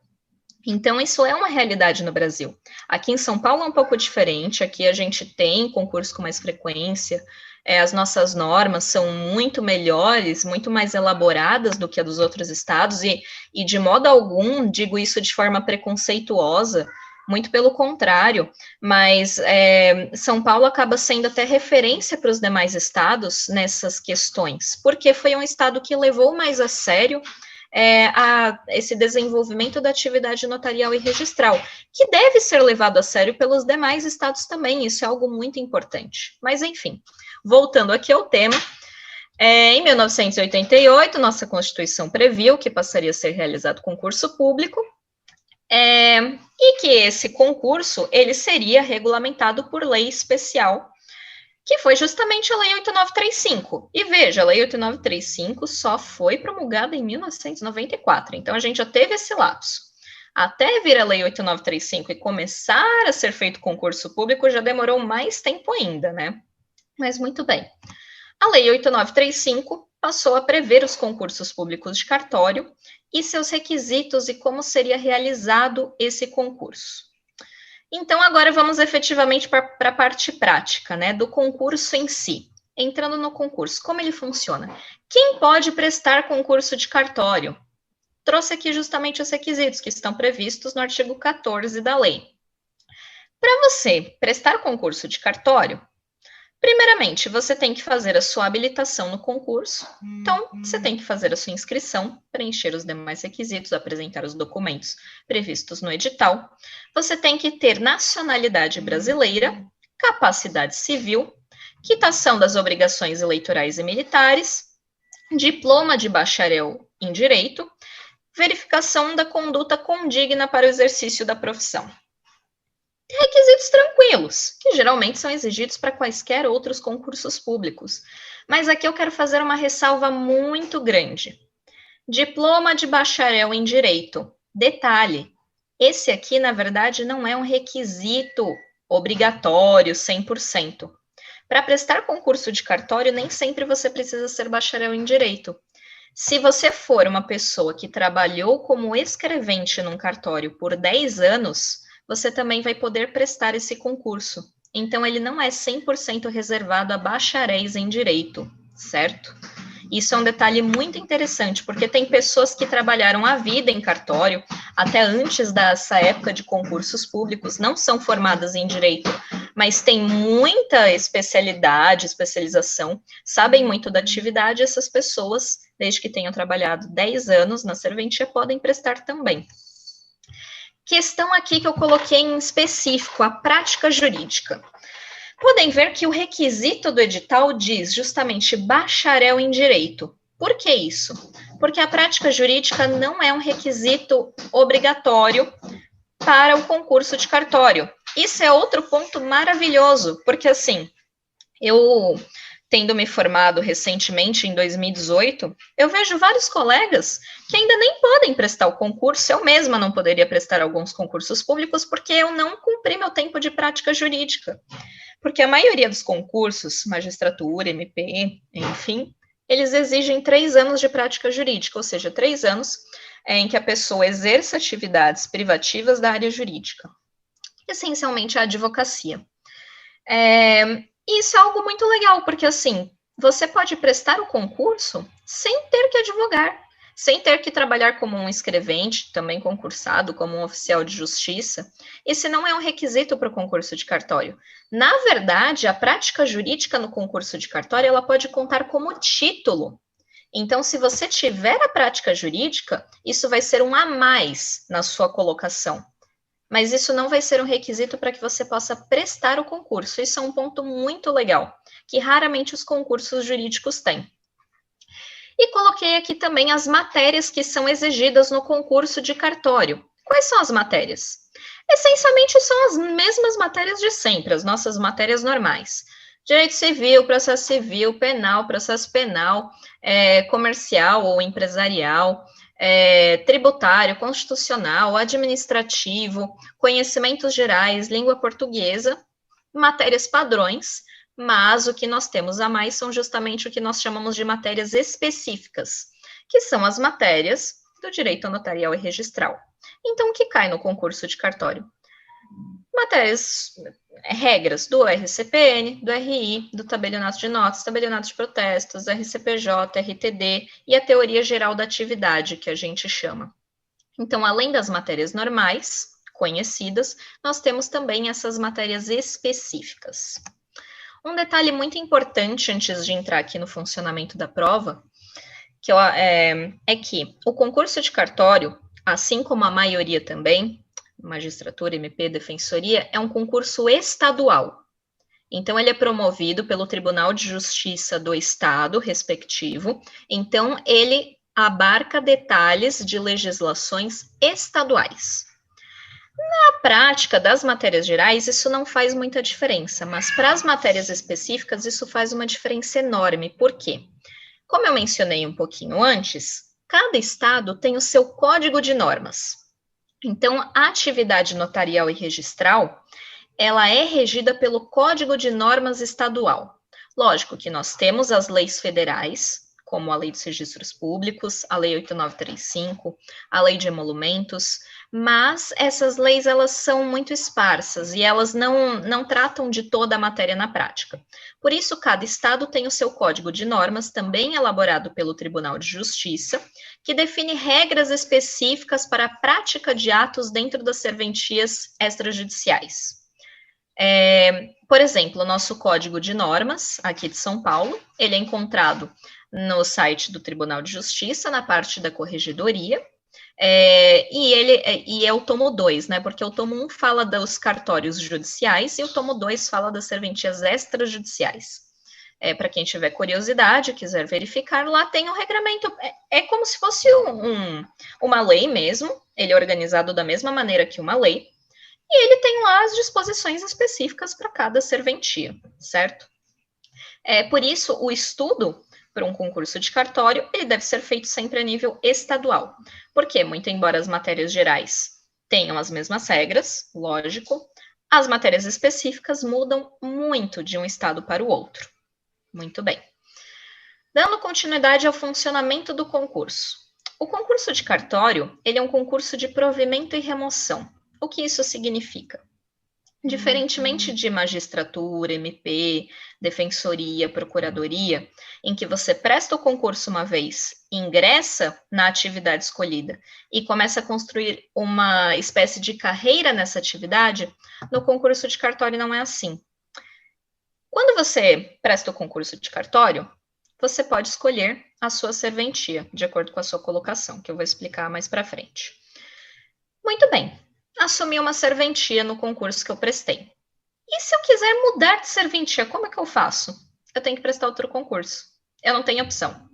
[SPEAKER 2] Então, isso é uma realidade no Brasil. Aqui em São Paulo é um pouco diferente, aqui a gente tem concurso com mais frequência, as nossas normas são muito melhores, muito mais elaboradas do que a dos outros estados, e de modo algum digo isso de forma preconceituosa, muito pelo contrário, mas São Paulo acaba sendo até referência para os demais estados nessas questões, porque foi um estado que levou mais a sério esse desenvolvimento da atividade notarial e registral, que deve ser levado a sério pelos demais estados também, isso é algo muito importante. Mas, enfim, voltando aqui ao tema, em 1988, nossa Constituição previu que passaria a ser realizado concurso público, e que esse concurso, ele seria regulamentado por lei especial, que foi justamente a Lei 8935. E veja, a Lei 8935 só foi promulgada em 1994, então a gente já teve esse lapso. Até vir a Lei 8935 e começar a ser feito concurso público, já demorou mais tempo ainda, né? Mas muito bem. A Lei 8935 passou a prever os concursos públicos de cartório e seus requisitos e como seria realizado esse concurso. Então, agora vamos efetivamente para a parte prática, né, do concurso em si. Entrando no concurso, como ele funciona? Quem pode prestar concurso de cartório? Trouxe aqui justamente os requisitos que estão previstos no artigo 14 da lei. Para você prestar concurso de cartório, primeiramente, você tem que fazer a sua habilitação no concurso. Então, você tem que fazer a sua inscrição, preencher os demais requisitos, apresentar os documentos previstos no edital. Você tem que ter nacionalidade brasileira, capacidade civil, quitação das obrigações eleitorais e militares, diploma de bacharel em direito, verificação da conduta condigna para o exercício da profissão. Requisitos tranquilos, que geralmente são exigidos para quaisquer outros concursos públicos. Mas aqui eu quero fazer uma ressalva muito grande. Diploma de bacharel em direito. Detalhe, esse aqui, na verdade, não é um requisito obrigatório, 100%. Para prestar concurso de cartório, nem sempre você precisa ser bacharel em direito. Se você for uma pessoa que trabalhou como escrevente num cartório por 10 anos, você também vai poder prestar esse concurso. Então, ele não é 100% reservado a bacharéis em direito, certo? Isso é um detalhe muito interessante, porque tem pessoas que trabalharam a vida em cartório, até antes dessa época de concursos públicos, não são formadas em direito, mas têm muita especialização, sabem muito da atividade, essas pessoas, desde que tenham trabalhado 10 anos na serventia, podem prestar também. Questão aqui que eu coloquei em específico, a prática jurídica. Podem ver que o requisito do edital diz justamente bacharel em direito. Por que isso? Porque a prática jurídica não é um requisito obrigatório para o concurso de cartório. Isso é outro ponto maravilhoso, porque assim, eu tendo me formado recentemente em 2018, eu vejo vários colegas que ainda nem podem prestar o concurso. Eu mesma não poderia prestar alguns concursos públicos porque eu não cumpri meu tempo de prática jurídica. Porque a maioria dos concursos, magistratura, MP, enfim, eles exigem 3 anos de prática jurídica, ou seja, 3 anos em que a pessoa exerça atividades privativas da área jurídica, essencialmente a advocacia. Isso é algo muito legal, porque assim, você pode prestar o concurso sem ter que advogar, sem ter que trabalhar como um escrevente, também concursado, como um oficial de justiça. Esse não é um requisito para o concurso de cartório. Na verdade, a prática jurídica no concurso de cartório, ela pode contar como título. Então, se você tiver a prática jurídica, isso vai ser um a mais na sua colocação. Mas isso não vai ser um requisito para que você possa prestar o concurso. Isso é um ponto muito legal, que raramente os concursos jurídicos têm. E coloquei aqui também as matérias que são exigidas no concurso de cartório. Quais são as matérias? Essencialmente são as mesmas matérias de sempre, as nossas matérias normais. Direito civil, processo civil, penal, processo penal, comercial ou empresarial, tributário, constitucional, administrativo, conhecimentos gerais, língua portuguesa, matérias padrões, mas o que nós temos a mais são justamente o que nós chamamos de matérias específicas, que são as matérias do direito notarial e registral. Então, o que cai no concurso de cartório? Matérias, regras do RCPN, do RI, do tabelionato de notas, tabelionato de protestos, RCPJ, RTD e a teoria geral da atividade, que a gente chama. Então, além das matérias normais, conhecidas, nós temos também essas matérias específicas. Um detalhe muito importante antes de entrar aqui no funcionamento da prova, é que o concurso de cartório, assim como a maioria também, magistratura, MP, defensoria, é um concurso estadual. Então, ele é promovido pelo Tribunal de Justiça do Estado respectivo. Então, ele abarca detalhes de legislações estaduais. Na prática das matérias gerais, isso não faz muita diferença, mas para as matérias específicas, isso faz uma diferença enorme. Por quê? Como eu mencionei um pouquinho antes, cada estado tem o seu código de normas. Então, a atividade notarial e registral, ela é regida pelo Código de Normas Estadual. Lógico que nós temos as leis federais, como a Lei dos Registros Públicos, a Lei 8935, a Lei de Emolumentos, mas essas leis, elas são muito esparsas e elas não tratam de toda a matéria na prática. Por isso, cada estado tem o seu código de normas, também elaborado pelo Tribunal de Justiça, que define regras específicas para a prática de atos dentro das serventias extrajudiciais. Por exemplo, o nosso código de normas, aqui de São Paulo, ele é encontrado no site do Tribunal de Justiça, na parte da corregedoria, e é o tomo 2, né? Porque o tomo 1 fala dos cartórios judiciais e o tomo 2 fala das serventias extrajudiciais. Para quem tiver curiosidade, quiser verificar, lá tem um regramento, é como se fosse uma lei mesmo, ele é organizado da mesma maneira que uma lei, e ele tem lá as disposições específicas para cada serventia, certo? Por isso, o estudo para um concurso de cartório, ele deve ser feito sempre a nível estadual. Porque, muito embora as matérias gerais tenham as mesmas regras, lógico, as matérias específicas mudam muito de um estado para o outro. Muito bem. Dando continuidade ao funcionamento do concurso. O concurso de cartório, ele é um concurso de provimento e remoção. O que isso significa? Diferentemente de magistratura, MP, defensoria, procuradoria, em que você presta o concurso uma vez, ingressa na atividade escolhida e começa a construir uma espécie de carreira nessa atividade, no concurso de cartório não é assim. Quando você presta o concurso de cartório, você pode escolher a sua serventia, de acordo com a sua colocação, que eu vou explicar mais para frente. Muito bem. Assumi uma serventia no concurso que eu prestei. E se eu quiser mudar de serventia, como é que eu faço? Eu tenho que prestar outro concurso. Eu não tenho opção.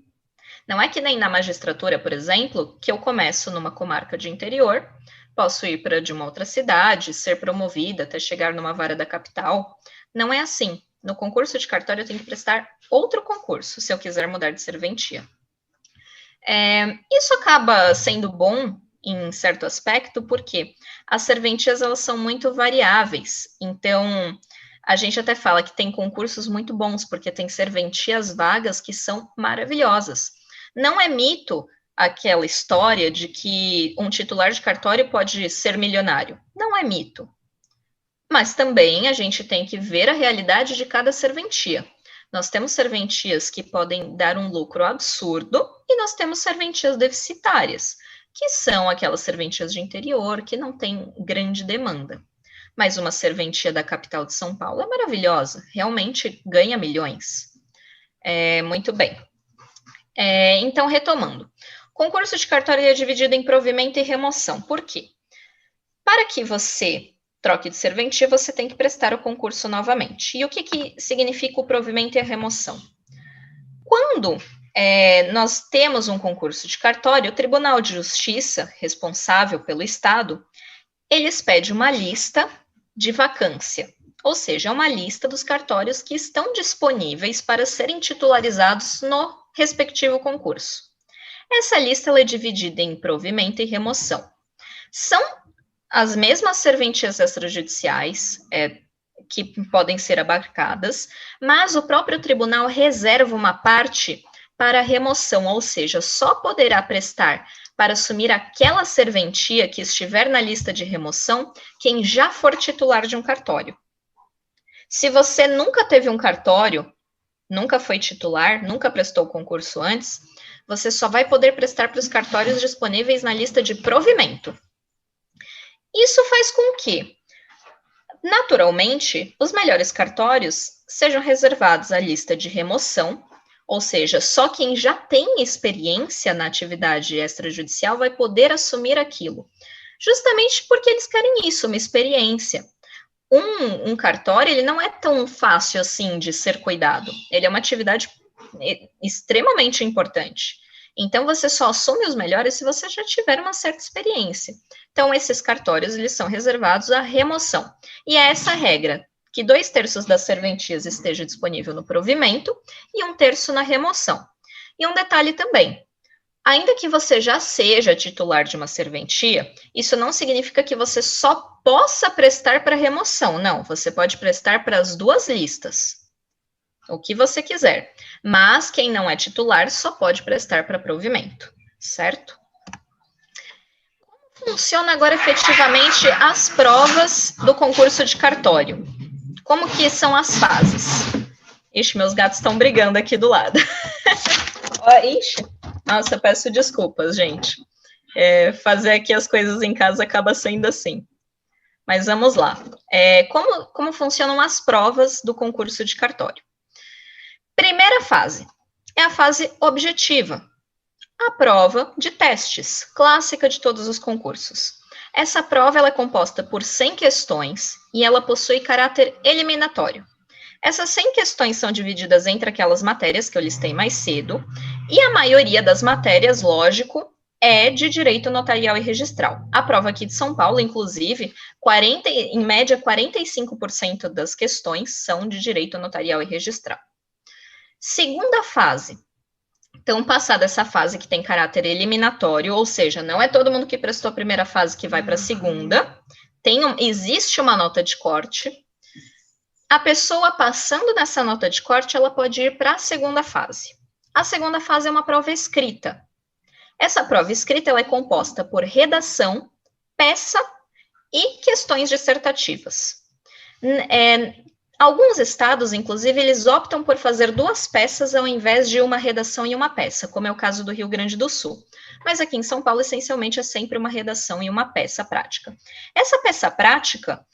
[SPEAKER 2] Não é que nem na magistratura, por exemplo, que eu começo numa comarca de interior, posso ir para de uma outra cidade, ser promovida até chegar numa vara da capital. Não é assim. No concurso de cartório, eu tenho que prestar outro concurso, se eu quiser mudar de serventia. Isso acaba sendo bom em certo aspecto, porque as serventias elas são muito variáveis. Então, a gente até fala que tem concursos muito bons, porque tem serventias vagas que são maravilhosas. Não é mito aquela história de que um titular de cartório pode ser milionário. Não é mito. Mas também a gente tem que ver a realidade de cada serventia. Nós temos serventias que podem dar um lucro absurdo e nós temos serventias deficitárias, que são aquelas serventias de interior que não têm grande demanda. Mas uma serventia da capital de São Paulo é maravilhosa, realmente ganha milhões. Muito bem. Então, retomando. Concurso de cartório é dividido em provimento e remoção. Por quê? Para que você troque de serventia, você tem que prestar o concurso novamente. E o que significa o provimento e a remoção? Quando nós temos um concurso de cartório, o Tribunal de Justiça, responsável pelo Estado, eles pedem uma lista de vacância, ou seja, uma lista dos cartórios que estão disponíveis para serem titularizados no respectivo concurso. Essa lista ela é dividida em provimento e remoção. São as mesmas serventias extrajudiciais que podem ser abarcadas, mas o próprio tribunal reserva uma parte para remoção, ou seja, só poderá prestar para assumir aquela serventia que estiver na lista de remoção quem já for titular de um cartório. Se você nunca teve um cartório, nunca foi titular, nunca prestou concurso antes, você só vai poder prestar para os cartórios disponíveis na lista de provimento. Isso faz com que, naturalmente, os melhores cartórios sejam reservados à lista de remoção, ou seja, só quem já tem experiência na atividade extrajudicial vai poder assumir aquilo, justamente porque eles querem isso, uma experiência. Um cartório, ele não é tão fácil assim de ser cuidado, ele é uma atividade extremamente importante. Então, você só assume os melhores se você já tiver uma certa experiência. Então, esses cartórios, eles são reservados à remoção. E é essa regra, que 2/3 das serventias esteja disponível no provimento e 1/3 na remoção. E um detalhe também, ainda que você já seja titular de uma serventia, isso não significa que você só possa prestar para remoção. Não, você pode prestar para as duas listas, o que você quiser. Mas quem não é titular só pode prestar para provimento, certo? Como funciona agora efetivamente as provas do concurso de cartório? Como que são as fases? Ixi, meus gatos estão brigando aqui do lado. Ixi, nossa, peço desculpas, gente. Fazer aqui as coisas em casa acaba sendo assim. Mas vamos lá. Como funcionam as provas do concurso de cartório? Primeira fase é a fase objetiva, a prova de testes, clássica de todos os concursos. Essa prova ela é composta por 100 questões e ela possui caráter eliminatório. Essas 100 questões são divididas entre aquelas matérias que eu listei mais cedo, e a maioria das matérias, lógico, é de direito notarial e registral. A prova aqui de São Paulo, inclusive, em média, 45% das questões são de direito notarial e registral. Segunda fase. Então, passada essa fase que tem caráter eliminatório, ou seja, não é todo mundo que prestou a primeira fase que vai para a segunda, existe uma nota de corte. A pessoa passando nessa nota de corte, ela pode ir para a segunda fase. A segunda fase é uma prova escrita. Essa prova escrita ela é composta por redação, peça e questões dissertativas. Alguns estados, inclusive, eles optam por fazer 2 peças ao invés de uma redação e uma peça, como é o caso do Rio Grande do Sul. Mas aqui em São Paulo, essencialmente, é sempre uma redação e uma peça prática. Essa peça prática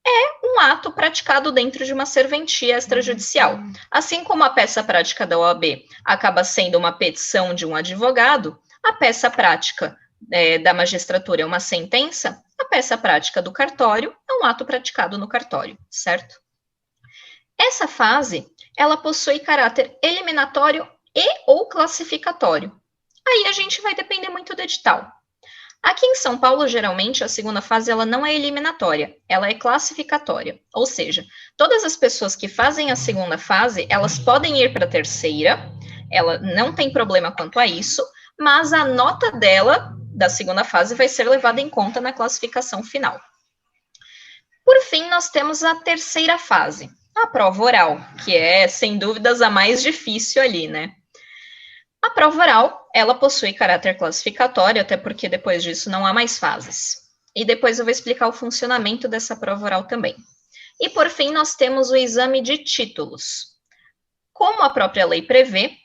[SPEAKER 2] é um ato praticado dentro de uma serventia extrajudicial. Assim como a peça prática da OAB acaba sendo uma petição de um advogado, a peça prática da magistratura é uma sentença, a peça prática do cartório é um ato praticado no cartório, certo? Essa fase, ela possui caráter eliminatório e ou classificatório. Aí a gente vai depender muito do edital. Aqui em São Paulo, geralmente, a segunda fase ela não é eliminatória, ela é classificatória. Ou seja, todas as pessoas que fazem a segunda fase, elas podem ir para a terceira, ela não tem problema quanto a isso, mas a nota dela, da segunda fase, vai ser levada em conta na classificação final. Por fim, nós temos a terceira fase, a prova oral, que é, sem dúvidas, a mais difícil ali, né? A prova oral, ela possui caráter classificatório, até porque depois disso não há mais fases. E depois eu vou explicar o funcionamento dessa prova oral também. E por fim, nós temos o exame de títulos. Como a própria lei prevê,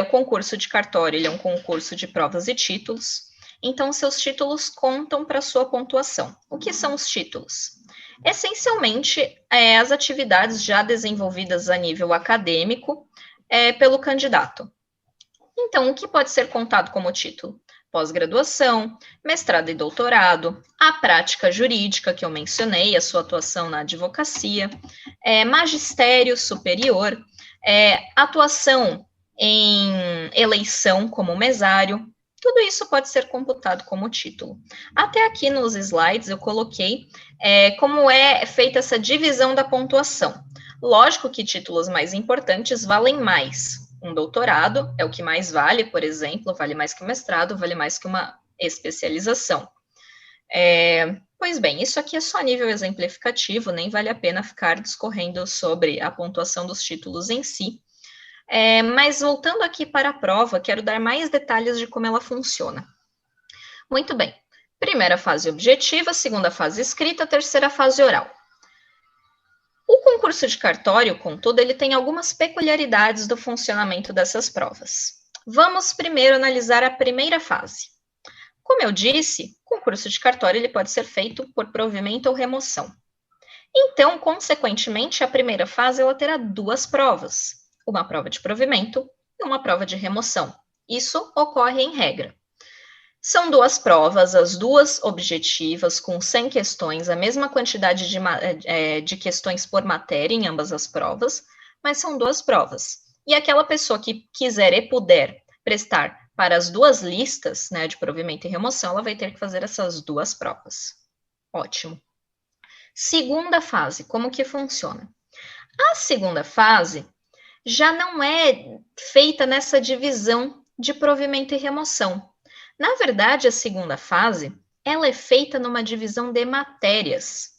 [SPEAKER 2] o concurso de cartório ele é um concurso de provas e títulos, então seus títulos contam para sua pontuação. O que são os títulos? Essencialmente, as atividades já desenvolvidas a nível acadêmico pelo candidato. Então, o que pode ser contado como título? Pós-graduação, mestrado e doutorado, a prática jurídica que eu mencionei, a sua atuação na advocacia, magistério superior, atuação em eleição como mesário, tudo isso pode ser computado como título. Até aqui nos slides eu coloquei como é feita essa divisão da pontuação. Lógico que títulos mais importantes valem mais. Um doutorado é o que mais vale, por exemplo, vale mais que um mestrado, vale mais que uma especialização. Pois bem, isso aqui é só nível exemplificativo, nem vale a pena ficar discorrendo sobre a pontuação dos títulos em si. Mas voltando aqui para a prova, quero dar mais detalhes de como ela funciona. Muito bem, primeira fase objetiva, segunda fase escrita, terceira fase oral. O concurso de cartório, contudo, ele tem algumas peculiaridades do funcionamento dessas provas. Vamos primeiro analisar a primeira fase. Como eu disse, o concurso de cartório ele pode ser feito por provimento ou remoção. Então, consequentemente, a primeira fase ela terá duas provas, uma prova de provimento e uma prova de remoção. Isso ocorre em regra. São duas provas, as duas objetivas, com 100 questões, a mesma quantidade de questões por matéria em ambas as provas, mas são duas provas. E aquela pessoa que quiser e puder prestar para as duas listas, né, de provimento e remoção, ela vai ter que fazer essas duas provas. Ótimo. Segunda fase, como que funciona? A segunda fase já não é feita nessa divisão de provimento e remoção. Na verdade, a segunda fase, ela é feita numa divisão de matérias.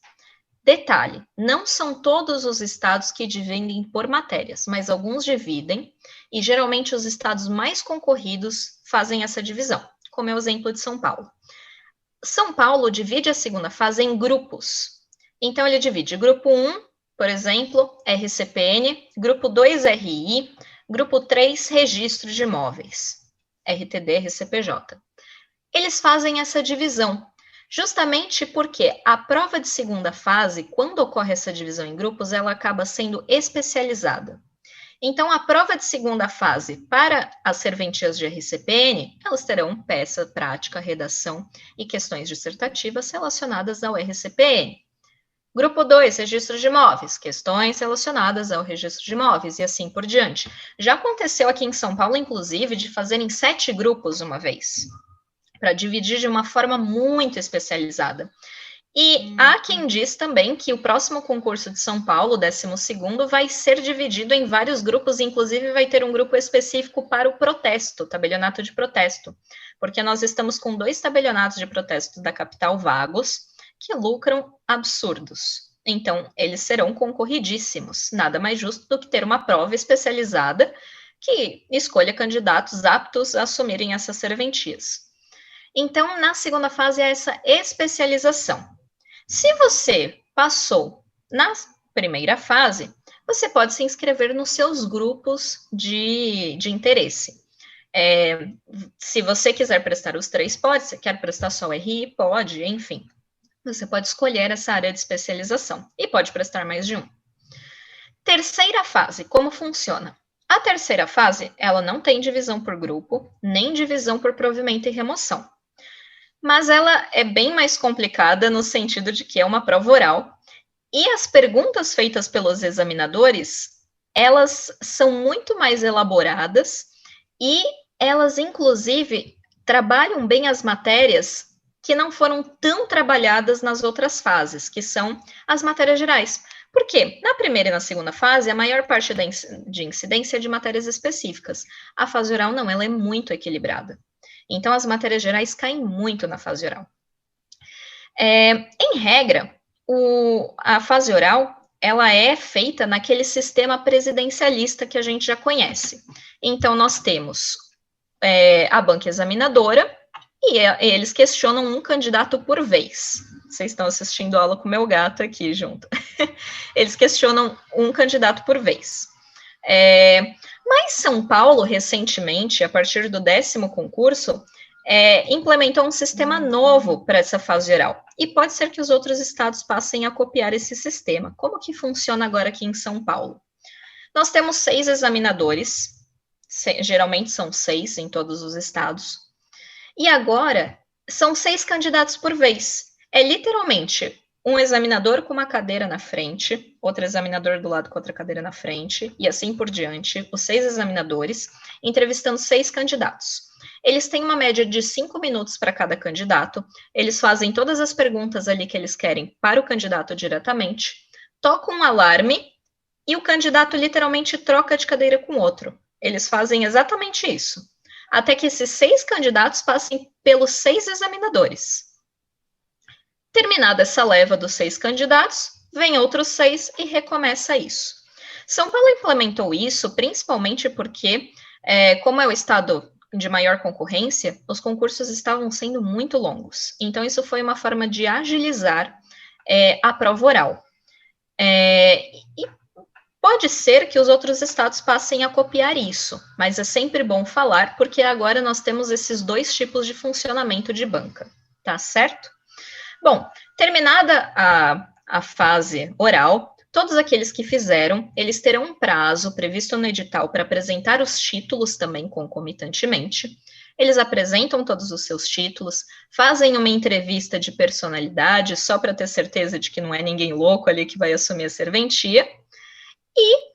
[SPEAKER 2] Detalhe, não são todos os estados que dividem por matérias, mas alguns dividem, e geralmente os estados mais concorridos fazem essa divisão, como é o exemplo de São Paulo. São Paulo divide a segunda fase em grupos. Então, ele divide grupo 1, por exemplo, RCPN, grupo 2, RI, grupo 3, Registro de Imóveis, RTD, RCPJ. Eles fazem essa divisão, justamente porque a prova de segunda fase, quando ocorre essa divisão em grupos, ela acaba sendo especializada. Então, a prova de segunda fase para as serventias de RCPN, elas terão peça, prática, redação e questões dissertativas relacionadas ao RCPN. Grupo 2, registro de imóveis, questões relacionadas ao registro de imóveis e assim por diante. Já aconteceu aqui em São Paulo, inclusive, de fazerem 7 grupos uma vez, para dividir de uma forma muito especializada. E há quem diz também que o próximo concurso de São Paulo, 12º, vai ser dividido em vários grupos, inclusive vai ter um grupo específico para o protesto, tabelionato de protesto, porque nós estamos com 2 tabelionatos de protesto da capital vagos, que lucram absurdos. Então, eles serão concorridíssimos. Nada mais justo do que ter uma prova especializada que escolha candidatos aptos a assumirem essas serventias. Então, na segunda fase, é essa especialização. Se você passou na primeira fase, você pode se inscrever nos seus grupos de interesse. Se você quiser prestar os 3, pode. Se quer prestar só o RI, pode, enfim. Você pode escolher essa área de especialização e pode prestar mais de um. Terceira fase, como funciona? A terceira fase, ela não tem divisão por grupo, nem divisão por provimento e remoção. Mas ela é bem mais complicada no sentido de que é uma prova oral e as perguntas feitas pelos examinadores, elas são muito mais elaboradas e elas, inclusive, trabalham bem as matérias que não foram tão trabalhadas nas outras fases, que são as matérias gerais. Por quê? Na primeira e na segunda fase, a maior parte de incidência é de matérias específicas. A fase oral não, ela é muito equilibrada. Então, as matérias gerais caem muito na fase oral. Em regra, a fase oral, ela é feita naquele sistema presidencialista que a gente já conhece. Então, nós temos a banca examinadora, e eles questionam um candidato por vez. Vocês estão assistindo a aula com o meu gato aqui junto. Eles questionam um candidato por vez. Mas São Paulo, recentemente, a partir do 10º concurso, implementou um sistema novo para essa fase geral. E pode ser que os outros estados passem a copiar esse sistema. Como que funciona agora aqui em São Paulo? Nós temos 6 examinadores, geralmente são 6 em todos os estados. E agora, são 6 candidatos por vez. É literalmente um examinador com uma cadeira na frente, outro examinador do lado com outra cadeira na frente, e assim por diante, os 6 examinadores, entrevistando 6 candidatos. Eles têm uma média de 5 minutos para cada candidato, eles fazem todas as perguntas ali que eles querem para o candidato diretamente, tocam um alarme, e o candidato literalmente troca de cadeira com o outro. Eles fazem exatamente isso, até que esses 6 candidatos passem pelos 6 examinadores. Terminada essa leva dos 6 candidatos, vem outros 6 e recomeça isso. São Paulo implementou isso principalmente porque, como é o estado de maior concorrência, os concursos estavam sendo muito longos. Então, isso foi uma forma de agilizar a prova oral. E pode ser que os outros estados passem a copiar isso, mas é sempre bom falar, porque agora nós temos esses 2 tipos de funcionamento de banca, tá certo? Bom, terminada a fase oral, todos aqueles que fizeram, eles terão um prazo previsto no edital para apresentar os títulos também concomitantemente. Eles apresentam todos os seus títulos, fazem uma entrevista de personalidade, só para ter certeza de que não é ninguém louco ali que vai assumir a serventia. E,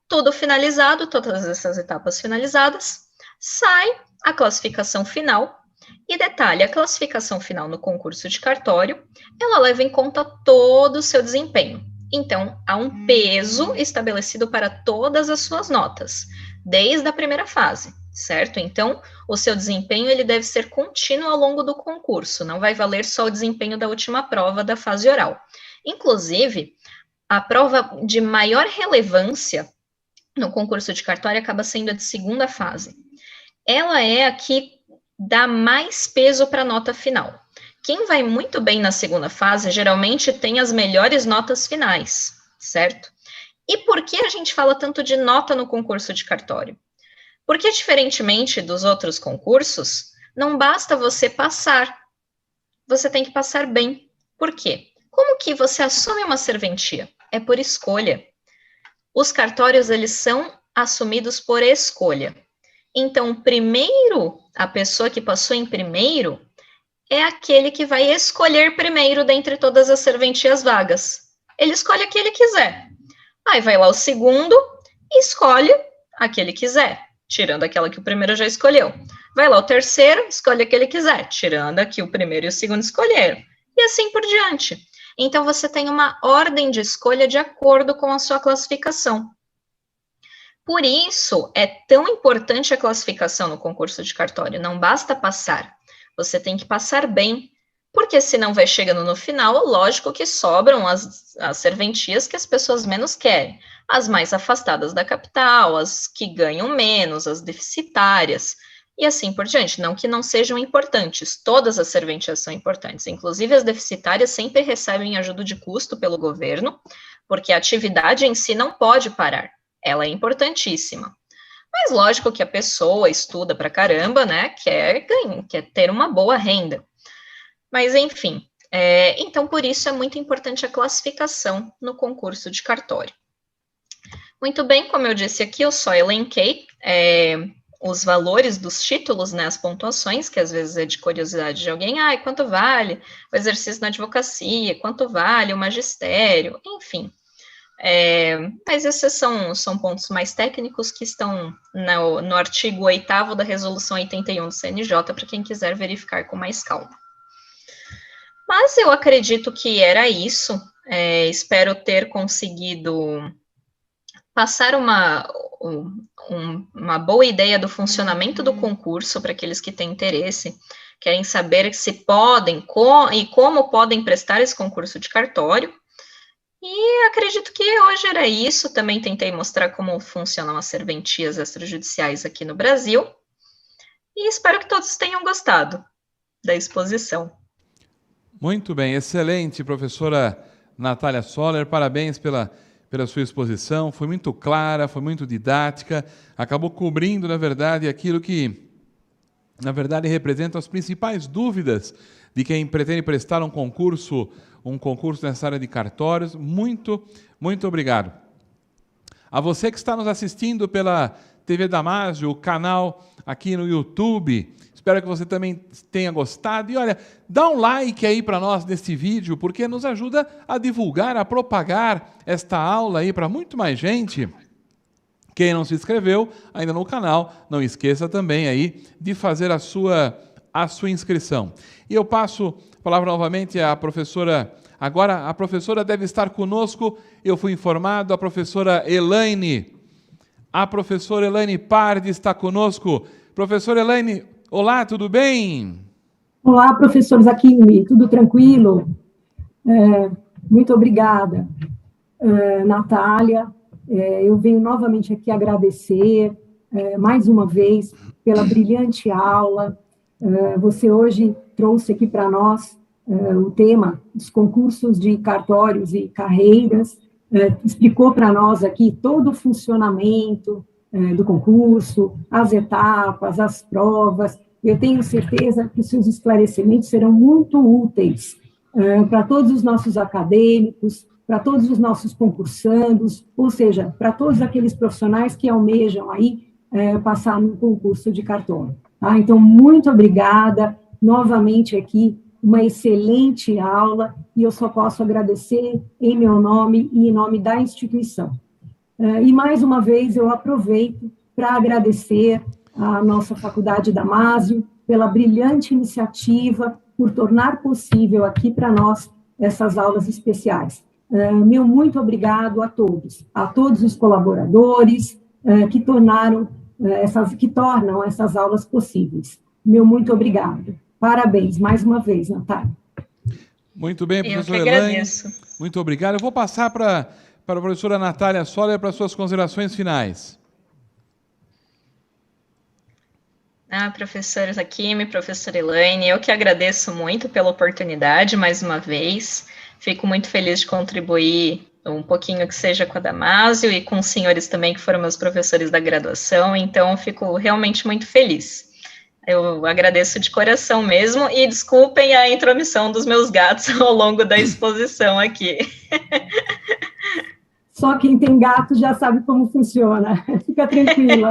[SPEAKER 2] tudo finalizado, todas essas etapas finalizadas, sai a classificação final. E detalhe, a classificação final no concurso de cartório, ela leva em conta todo o seu desempenho. Então, há um peso estabelecido para todas as suas notas, desde a primeira fase, certo? Então, o seu desempenho ele deve ser contínuo ao longo do concurso, não vai valer só o desempenho da última prova da fase oral. Inclusive, a prova de maior relevância no concurso de cartório acaba sendo a de segunda fase. Ela é a que dá mais peso para a nota final. Quem vai muito bem na segunda fase, geralmente tem as melhores notas finais, certo? E por que a gente fala tanto de nota no concurso de cartório? Porque, diferentemente dos outros concursos, não basta você passar, você tem que passar bem. Por quê? Como que você assume uma serventia? É por escolha. Os cartórios, eles são assumidos por escolha. Então, primeiro, a pessoa que passou em primeiro é aquele que vai escolher primeiro dentre todas as serventias vagas. Ele escolhe a que ele quiser. Aí vai lá o segundo e escolhe a que ele quiser, tirando aquela que o primeiro já escolheu. Vai lá o terceiro, escolhe a que ele quiser, tirando a que o primeiro e o segundo escolheram. E assim por diante. Então, você tem uma ordem de escolha de acordo com a sua classificação. Por isso, é tão importante a classificação no concurso de cartório. Não basta passar, você tem que passar bem, porque senão vai chegando no final, lógico que sobram as serventias que as pessoas menos querem. As mais afastadas da capital, as que ganham menos, as deficitárias, e assim por diante. Não que não sejam importantes, todas as serventias são importantes. Inclusive, as deficitárias sempre recebem ajuda de custo pelo governo, porque a atividade em si não pode parar. Ela é importantíssima. Mas lógico que a pessoa estuda pra caramba, né, quer ter uma boa renda. Mas enfim, então por isso é muito importante a classificação no concurso de cartório. Muito bem, como eu disse aqui, eu só elenquei os valores dos títulos, né, as pontuações, que às vezes é de curiosidade de alguém, quanto vale o exercício na advocacia, quanto vale o magistério, enfim. Mas esses são pontos mais técnicos que estão no artigo 8º da Resolução 81 do CNJ, para quem quiser verificar com mais calma. Mas eu acredito que era isso. Espero ter conseguido passar uma boa ideia do funcionamento do concurso para aqueles que têm interesse, querem saber se podem e como podem prestar esse concurso de cartório. E acredito que hoje era isso. Também tentei mostrar como funcionam as serventias extrajudiciais aqui no Brasil. E espero que todos tenham gostado da exposição.
[SPEAKER 1] Muito bem, excelente, professora Natália Soller, parabéns pela sua exposição, foi muito clara, foi muito didática, acabou cobrindo, na verdade, aquilo que, na verdade, representa as principais dúvidas de quem pretende prestar um concurso nessa área de cartórios. Muito, muito obrigado. A você que está nos assistindo pela TV Damásio, o canal aqui no YouTube, espero que você também tenha gostado. E olha, dá um like aí para nós neste vídeo, porque nos ajuda a divulgar, a propagar esta aula aí para muito mais gente. Quem não se inscreveu ainda no canal, não esqueça também aí de fazer a sua inscrição. E eu passo a palavra novamente à professora. Agora a professora deve estar conosco, eu fui informado, a professora Elaine. A professora Elaine Pardi está conosco. Professora Elaine, olá, tudo bem?
[SPEAKER 3] Olá, professor Zaquimi, tudo tranquilo? Muito obrigada, Natália. Eu venho novamente aqui agradecer, mais uma vez, pela brilhante aula. Você hoje trouxe aqui para nós o tema dos concursos de cartórios e carreiras, explicou para nós aqui todo o funcionamento do concurso, as etapas, as provas. Eu tenho certeza que os seus esclarecimentos serão muito úteis para todos os nossos acadêmicos, para todos os nossos concursandos, ou seja, para todos aqueles profissionais que almejam aí passar no concurso de cartório. Tá? Então, muito obrigada, novamente aqui, uma excelente aula, e eu só posso agradecer em meu nome e em nome da instituição. E, mais uma vez, eu aproveito para agradecer à nossa Faculdade Damásio pela brilhante iniciativa, por tornar possível aqui para nós essas aulas especiais. Meu muito obrigado a todos os colaboradores que tornam essas aulas possíveis. Meu muito obrigado. Parabéns, mais uma vez, Natália.
[SPEAKER 1] Muito bem, professora
[SPEAKER 2] Eu que
[SPEAKER 1] Elaine.
[SPEAKER 2] agradeço.
[SPEAKER 1] Muito obrigado. Eu vou passar para a professora Natália Soller para suas considerações finais.
[SPEAKER 2] Professora Zaquimi, professora Elaine, eu que agradeço muito pela oportunidade, mais uma vez. Fico muito feliz de contribuir um pouquinho que seja com a Damásio e com os senhores também que foram meus professores da graduação, então eu fico realmente muito feliz. Eu agradeço de coração mesmo e desculpem a intromissão dos meus gatos ao longo da exposição aqui.
[SPEAKER 3] Só quem tem gato já sabe como funciona. Fica tranquila.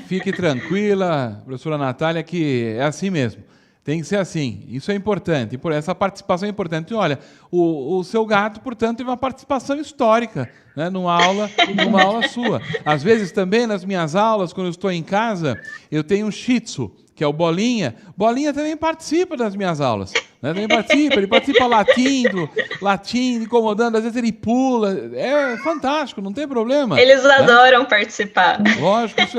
[SPEAKER 1] Fique tranquila, professora Natália, que é assim mesmo. Tem que ser assim. Isso é importante. E por essa participação é importante. E olha, o seu gato, portanto, teve uma participação histórica, né, numa aula sua. Às vezes também, nas minhas aulas, quando eu estou em casa, eu tenho um Shih Tzu, que é o Bolinha. Bolinha também participa das minhas aulas. Né? Ele participa latindo, incomodando, às vezes ele pula. É fantástico, não tem problema.
[SPEAKER 2] Eles adoram participar.
[SPEAKER 1] Lógico, isso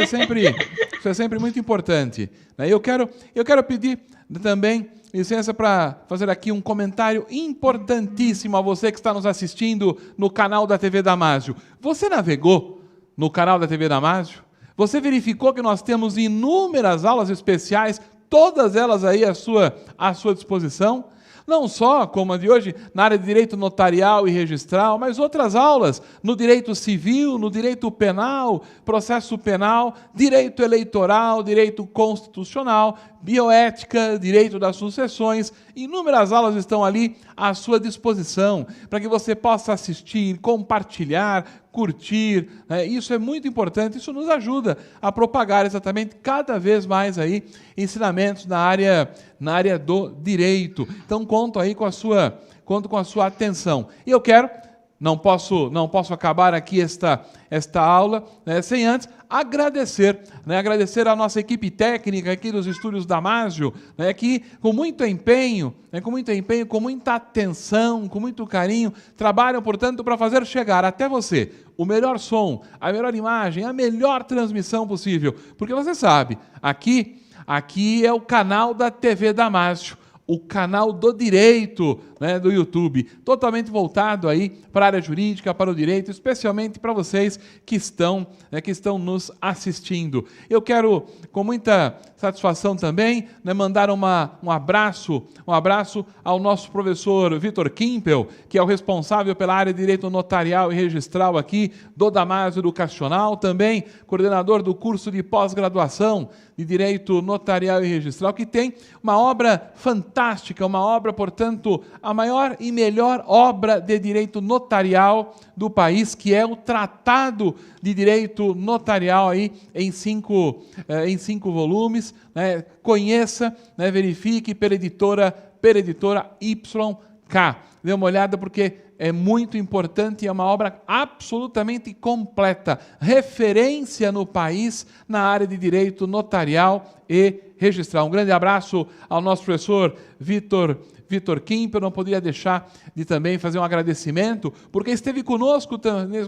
[SPEAKER 1] é sempre muito importante. Eu quero pedir também licença para fazer aqui um comentário importantíssimo a você que está nos assistindo no canal da TV Damásio. Você navegou no canal da TV Damásio? Você verificou que nós temos inúmeras aulas especiais, todas elas aí à sua disposição? Não só, como a de hoje, na área de direito notarial e registral, mas outras aulas no direito civil, no direito penal, processo penal, direito eleitoral, direito constitucional, bioética, direito das sucessões. Inúmeras aulas estão ali à sua disposição, para que você possa assistir, compartilhar, curtir. Isso é muito importante, isso nos ajuda a propagar exatamente cada vez mais aí ensinamentos na área do direito. Então conto com a sua atenção. E eu quero não posso acabar aqui esta aula, né, sem antes agradecer, né, agradecer a nossa equipe técnica aqui dos estúdios Damásio, né, que com muito empenho, com muita atenção, com muito carinho, trabalham, portanto, para fazer chegar até você o melhor som, a melhor imagem, a melhor transmissão possível. Porque você sabe, aqui é o canal da TV Damásio, o canal do direito, né, do YouTube, totalmente voltado aí para a área jurídica, para o direito, especialmente para vocês que estão nos assistindo. Eu quero, com muita satisfação também, né, mandar um abraço ao nosso professor Vitor Kimpel, que é o responsável pela área de direito notarial e registral aqui do Damásio Educacional, também coordenador do curso de pós-graduação de direito notarial e registral, que tem uma obra fantástica, uma obra, portanto, a maior e melhor obra de direito notarial do país, que é o Tratado de Direito Notarial aí em cinco volumes, né? Conheça, né? Verifique pela editora YK. Dê uma olhada porque é muito importante e é uma obra absolutamente completa, referência no país na área de direito notarial e registral. Um grande abraço ao nosso professor Vitor Kimpel. Não poderia deixar de também fazer um agradecimento, porque esteve conosco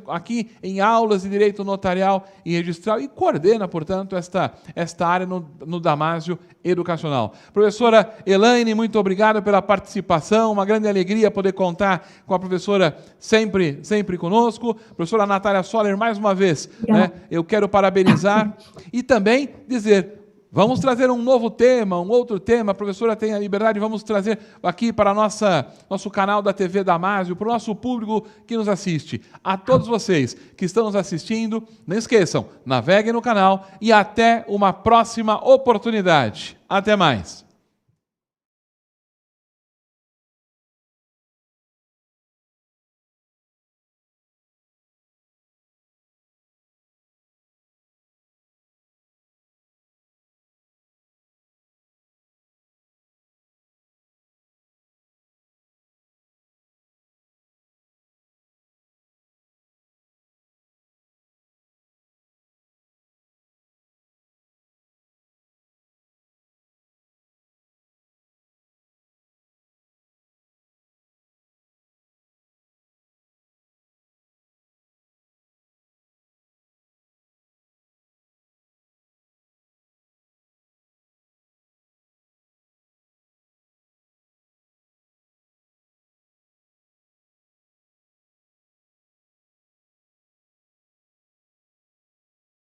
[SPEAKER 1] aqui em aulas de direito notarial e registral e coordena, portanto, esta área no Damásio Educacional. Professora Elaine, muito obrigado pela participação, uma grande alegria poder contar com a professora sempre conosco. Professora Natália Soller, mais uma vez, né, eu quero parabenizar e também dizer: vamos trazer um novo tema, um outro tema. A professora tem a liberdade, vamos trazer aqui para nosso canal da TV Damásio, para o nosso público que nos assiste. A todos vocês que estão nos assistindo, não esqueçam, naveguem no canal e até uma próxima oportunidade. Até mais.